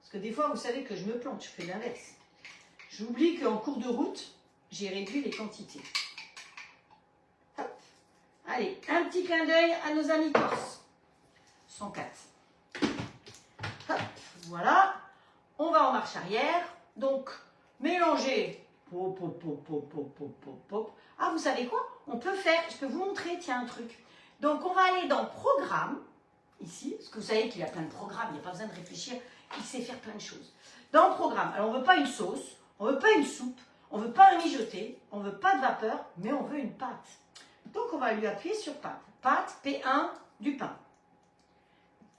Parce que des fois, vous savez que je me plante, je fais l'inverse. J'oublie qu'en cours de route, j'ai réduit les quantités. Hop. Allez, un petit clin d'œil à nos amis corses. 104. Hop, voilà. On va en marche arrière. Donc, mélanger. Pop, pop, pop, pop, pop, pop, pop. Ah, vous savez quoi? On peut faire, je peux vous montrer, tiens, un truc. Donc, on va aller dans Programme. Ici, parce que vous savez qu'il y a plein de programmes, il n'y a pas besoin de réfléchir, il sait faire plein de choses. Dans le programme, alors on ne veut pas une sauce, on ne veut pas une soupe, on ne veut pas un mijoté, on ne veut pas de vapeur, mais on veut une pâte. Donc on va lui appuyer sur pâte. Pâte, P1, du pain.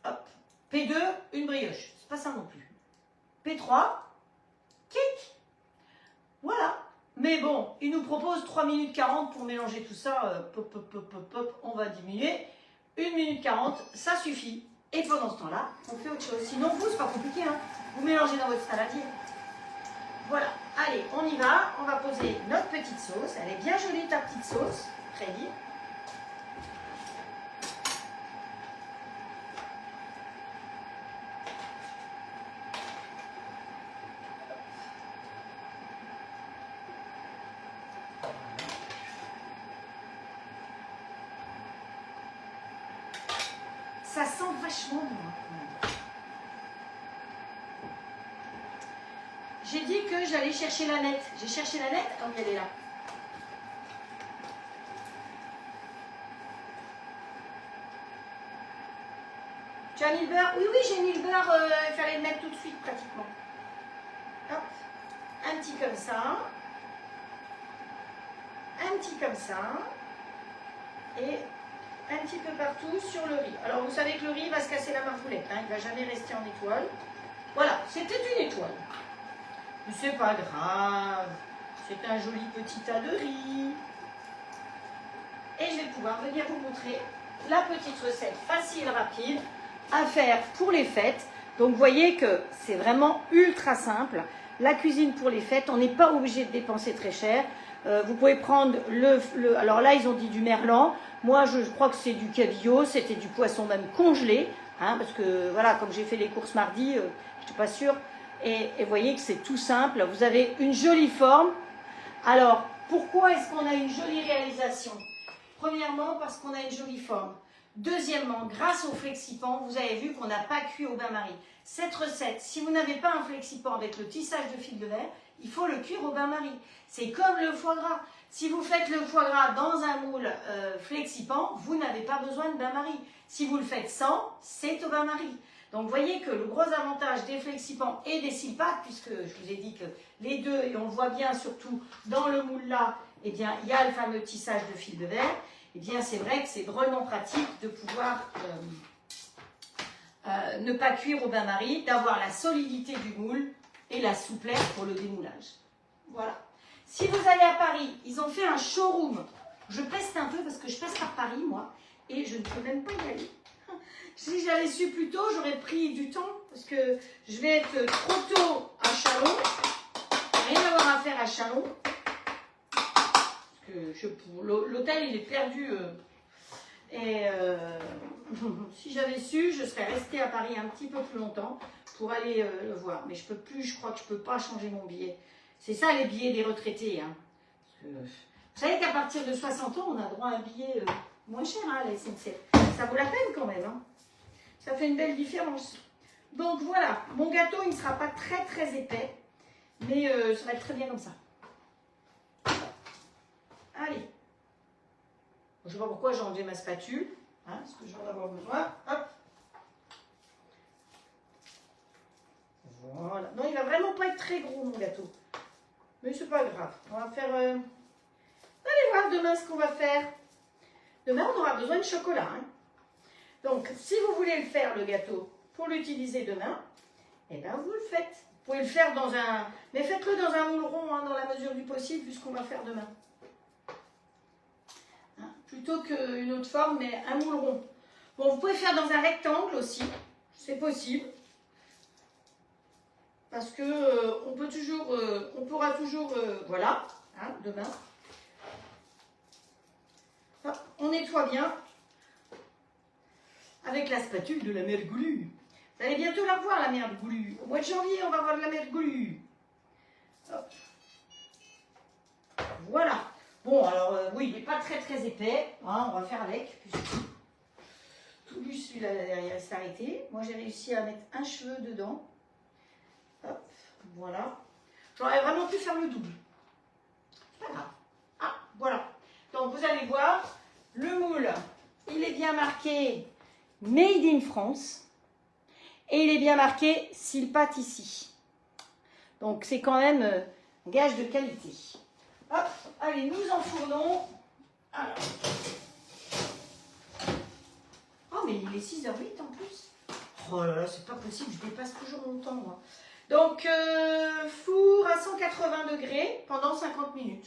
Hop. P2, une brioche. C'est pas ça non plus. P3, kick. Voilà. Mais bon, il nous propose 3 minutes 40 pour mélanger tout ça. Pop, pop, pop, pop, pop, on va diminuer. 1 minute 40, ça suffit. Et pendant ce temps-là, on fait autre chose. Sinon, vous, c'est pas compliqué. Hein. Vous mélangez dans votre saladier. Voilà. Allez, on y va. On va poser notre petite sauce. Elle est bien jolie, ta petite sauce. Très bien. Ça sent vachement bon. J'ai dit que j'allais chercher la nette. J'ai cherché la nette, donc elle est là. Tu as mis le beurre? Oui, oui, j'ai mis le beurre. Il fallait le mettre tout de suite, pratiquement. Hop. Un petit comme ça. Un petit comme ça. Et un petit peu partout sur le riz. Alors, vous savez que le riz va se casser la margoulette. Hein, il ne va jamais rester en étoile. Voilà, c'était une étoile. Mais c'est pas grave. C'est un joli petit tas de riz. Et je vais pouvoir venir vous montrer la petite recette facile, rapide à faire pour les fêtes. Donc, vous voyez que c'est vraiment ultra simple. La cuisine pour les fêtes, on n'est pas obligé de dépenser très cher. Vous pouvez prendre alors là, ils ont dit du merlan. Moi, je crois que c'est du cabillaud. C'était du poisson même congelé. Hein, parce que, voilà, comme j'ai fait les courses mardi, je n'étais pas sûre. Et vous voyez que c'est tout simple. Vous avez une jolie forme. Alors, pourquoi est-ce qu'on a une jolie réalisation? Premièrement, parce qu'on a une jolie forme. Deuxièmement, grâce au flexipan, vous avez vu qu'on n'a pas cuit au bain-marie. Cette recette, si vous n'avez pas un flexipan avec le tissage de fil de verre, il faut le cuire au bain-marie. C'est comme le foie gras. Si vous faites le foie gras dans un moule flexipan, vous n'avez pas besoin de bain-marie. Si vous le faites sans, c'est au bain-marie. Donc vous voyez que le gros avantage des flexipans et des silpates, puisque je vous ai dit que les deux, et on le voit bien surtout dans le moule là, eh bien, il y a le fameux tissage de fil de verre. Eh bien, c'est vrai que c'est drôlement pratique de pouvoir ne pas cuire au bain-marie, d'avoir la solidité du moule et la souplesse pour le démoulage. Voilà. Si vous allez à Paris, ils ont fait un showroom. Je peste un peu parce que je peste par Paris, moi, et je ne peux même pas y aller. Si j'avais su plus tôt, j'aurais pris du temps parce que je vais être trop tôt à Châlons. Rien à voir à faire à Châlons. L'hôtel, il est perdu. Si j'avais su, je serais restée à Paris un petit peu plus longtemps pour aller le voir. Mais je peux plus, je crois que je peux pas changer mon billet. C'est ça les billets des retraités. Hein. Vous savez qu'à partir de 60 ans, on a droit à un billet moins cher à la SNCF. Ça vaut la peine quand même. Hein. Ça fait une belle différence. Donc voilà, mon gâteau, il ne sera pas très très épais. Mais ça va être très bien comme ça. Allez. Je ne sais pas pourquoi j'ai enlevé ma spatule. Hein, parce que je vais en avoir besoin. Hop. Voilà. Non, il va vraiment pas être très gros, mon gâteau. Mais c'est pas grave. On va faire... Allez voir demain ce qu'on va faire. Demain, on aura besoin de chocolat. Hein. Donc, si vous voulez le faire, le gâteau, pour l'utiliser demain, eh bien, vous le faites. Vous pouvez le faire dans un... Mais faites-le dans un moule rond, hein, dans la mesure du possible, vu ce qu'on va faire demain. Hein, plutôt qu'une autre forme, mais un moule rond. Bon, vous pouvez faire dans un rectangle aussi. C'est possible. Parce que on peut toujours... on pourra toujours... voilà, hein, demain. Hop, on nettoie bien. Avec la spatule de la mère Goulue. Vous allez bientôt la voir, la mère Goulue. Au mois de janvier, on va voir la mère Goulue. Hop. Voilà. Bon, alors, oui, il n'est pas très très épais. Hein, on va faire avec. Tout lui, celui-là, derrière, il s'est arrêté. Moi, j'ai réussi à mettre un cheveu dedans. Hop, voilà. J'aurais vraiment pu faire le double. C'est pas grave. Ah, voilà. Donc, vous allez voir, le moule, il est bien marqué Made in France. Et il est bien marqué s'il pâte ici. Donc c'est quand même un gage de qualité. Hop, allez, nous enfournons. Alors. Oh, mais il est 6h08 en plus. Oh là là, c'est pas possible, je dépasse toujours mon temps, moi. Donc, four à 180 degrés pendant 50 minutes.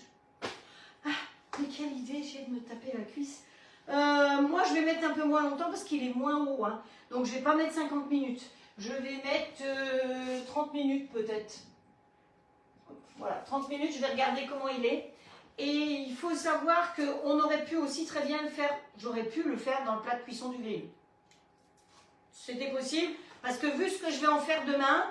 Ah, mais quelle idée, j'ai de me taper la cuisse. Moi, je vais mettre un peu moins longtemps parce qu'il est moins haut. Hein. Donc, je ne vais pas mettre 50 minutes. Je vais mettre 30 minutes peut-être. Voilà, 30 minutes, je vais regarder comment il est. Et il faut savoir qu'on aurait pu aussi très bien le faire. J'aurais pu le faire dans le plat de cuisson du grill. C'était possible parce que vu ce que je vais en faire demain,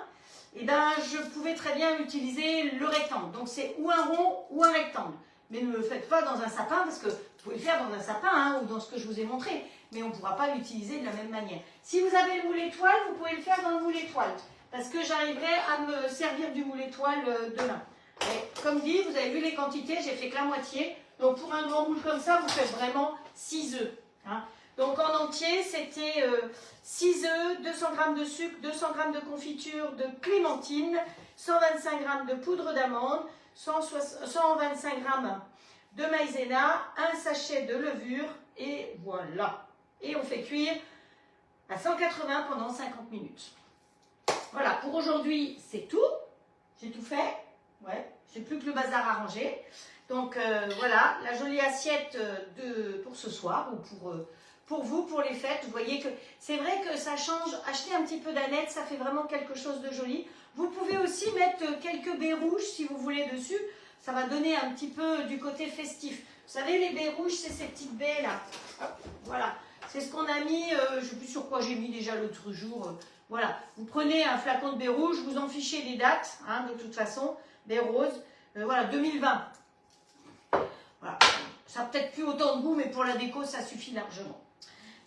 eh ben, je pouvais très bien utiliser le rectangle. Donc, c'est ou un rond ou un rectangle. Mais ne le faites pas dans un sapin parce que vous pouvez le faire dans un sapin hein, ou dans ce que je vous ai montré. Mais on ne pourra pas l'utiliser de la même manière. Si vous avez le moule étoile, vous pouvez le faire dans le moule étoile. Parce que j'arriverai à me servir du moule étoile demain. Et comme dit, vous avez vu les quantités, j'ai fait que la moitié. Donc pour un grand moule comme ça, vous faites vraiment 6 œufs. Hein. Donc en entier, c'était 6 œufs, 200 g de sucre, 200 g de confiture de clémentine, 125 g de poudre d'amande, 125 g de maïzena, un sachet de levure et voilà. Et on fait cuire à 180 pendant 50 minutes. Voilà, pour aujourd'hui, c'est tout. J'ai tout fait. Ouais, j'ai plus que le bazar à ranger. Donc voilà, la jolie assiette pour ce soir ou pour vous, pour les fêtes. Vous voyez que c'est vrai que ça change. Acheter un petit peu d'aneth, ça fait vraiment quelque chose de joli. Vous pouvez aussi mettre quelques baies rouges si vous voulez dessus. Ça va donner un petit peu du côté festif. Vous savez, les baies rouges, c'est ces petites baies là. Hop, voilà. C'est ce qu'on a mis, je ne sais plus sur quoi j'ai mis déjà l'autre jour. Voilà, vous prenez un flacon de baies rouges, vous en fichez des dates, hein, de toute façon, baies roses. Voilà, 2020. Voilà, ça n'a peut-être plus autant de goût, mais pour la déco, ça suffit largement.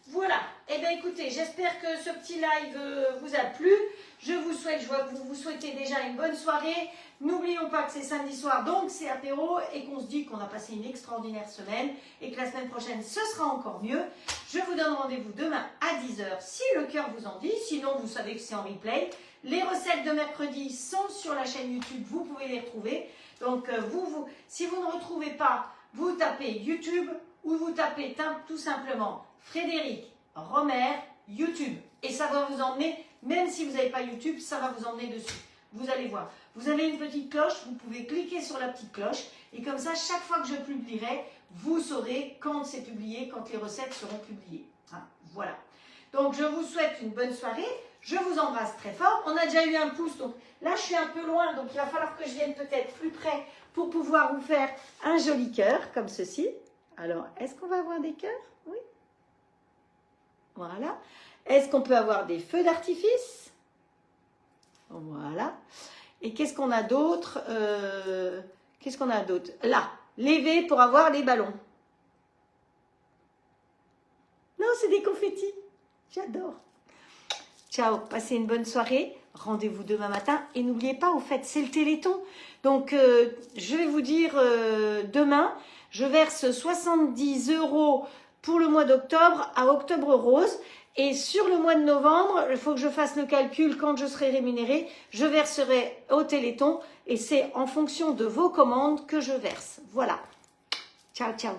Voilà, et bien écoutez, j'espère que ce petit live vous a plu. Je vous souhaite, je vois que vous vous souhaitez déjà une bonne soirée. N'oublions pas que c'est samedi soir, donc c'est apéro et qu'on se dit qu'on a passé une extraordinaire semaine et que la semaine prochaine, ce sera encore mieux. Je vous donne rendez-vous demain à 10 h si le cœur vous en dit. Sinon, vous savez que c'est en replay. Les recettes de mercredi sont sur la chaîne YouTube, vous pouvez les retrouver. Donc, si vous ne retrouvez pas, vous tapez YouTube ou vous tapez tout simplement Frédéric Romer YouTube. Et ça va vous emmener, même si vous n'avez pas YouTube, ça va vous emmener dessus. Vous allez voir. Vous avez une petite cloche, vous pouvez cliquer sur la petite cloche. Et comme ça, chaque fois que je publierai, vous saurez quand c'est publié, quand les recettes seront publiées. Hein, voilà. Donc, je vous souhaite une bonne soirée. Je vous embrasse très fort. On a déjà eu un pouce, donc là, je suis un peu loin. Donc, il va falloir que je vienne peut-être plus près pour pouvoir vous faire un joli cœur, comme ceci. Alors, est-ce qu'on va avoir des cœurs? Oui. Voilà. Est-ce qu'on peut avoir des feux d'artifice? Voilà. Et qu'est-ce qu'on a d'autre? Qu'est-ce qu'on a d'autre? Là, les V pour avoir les ballons. Non, c'est des confettis. J'adore. Ciao, passez une bonne soirée. Rendez-vous demain matin. Et n'oubliez pas, au fait, c'est le Téléthon. Donc, je vais vous dire demain, je verse 70 € pour le mois d'octobre à Octobre Rose. Et sur le mois de novembre, il faut que je fasse le calcul quand je serai rémunérée. Je verserai au Téléthon. Et c'est en fonction de vos commandes que je verse. Voilà. Ciao, ciao.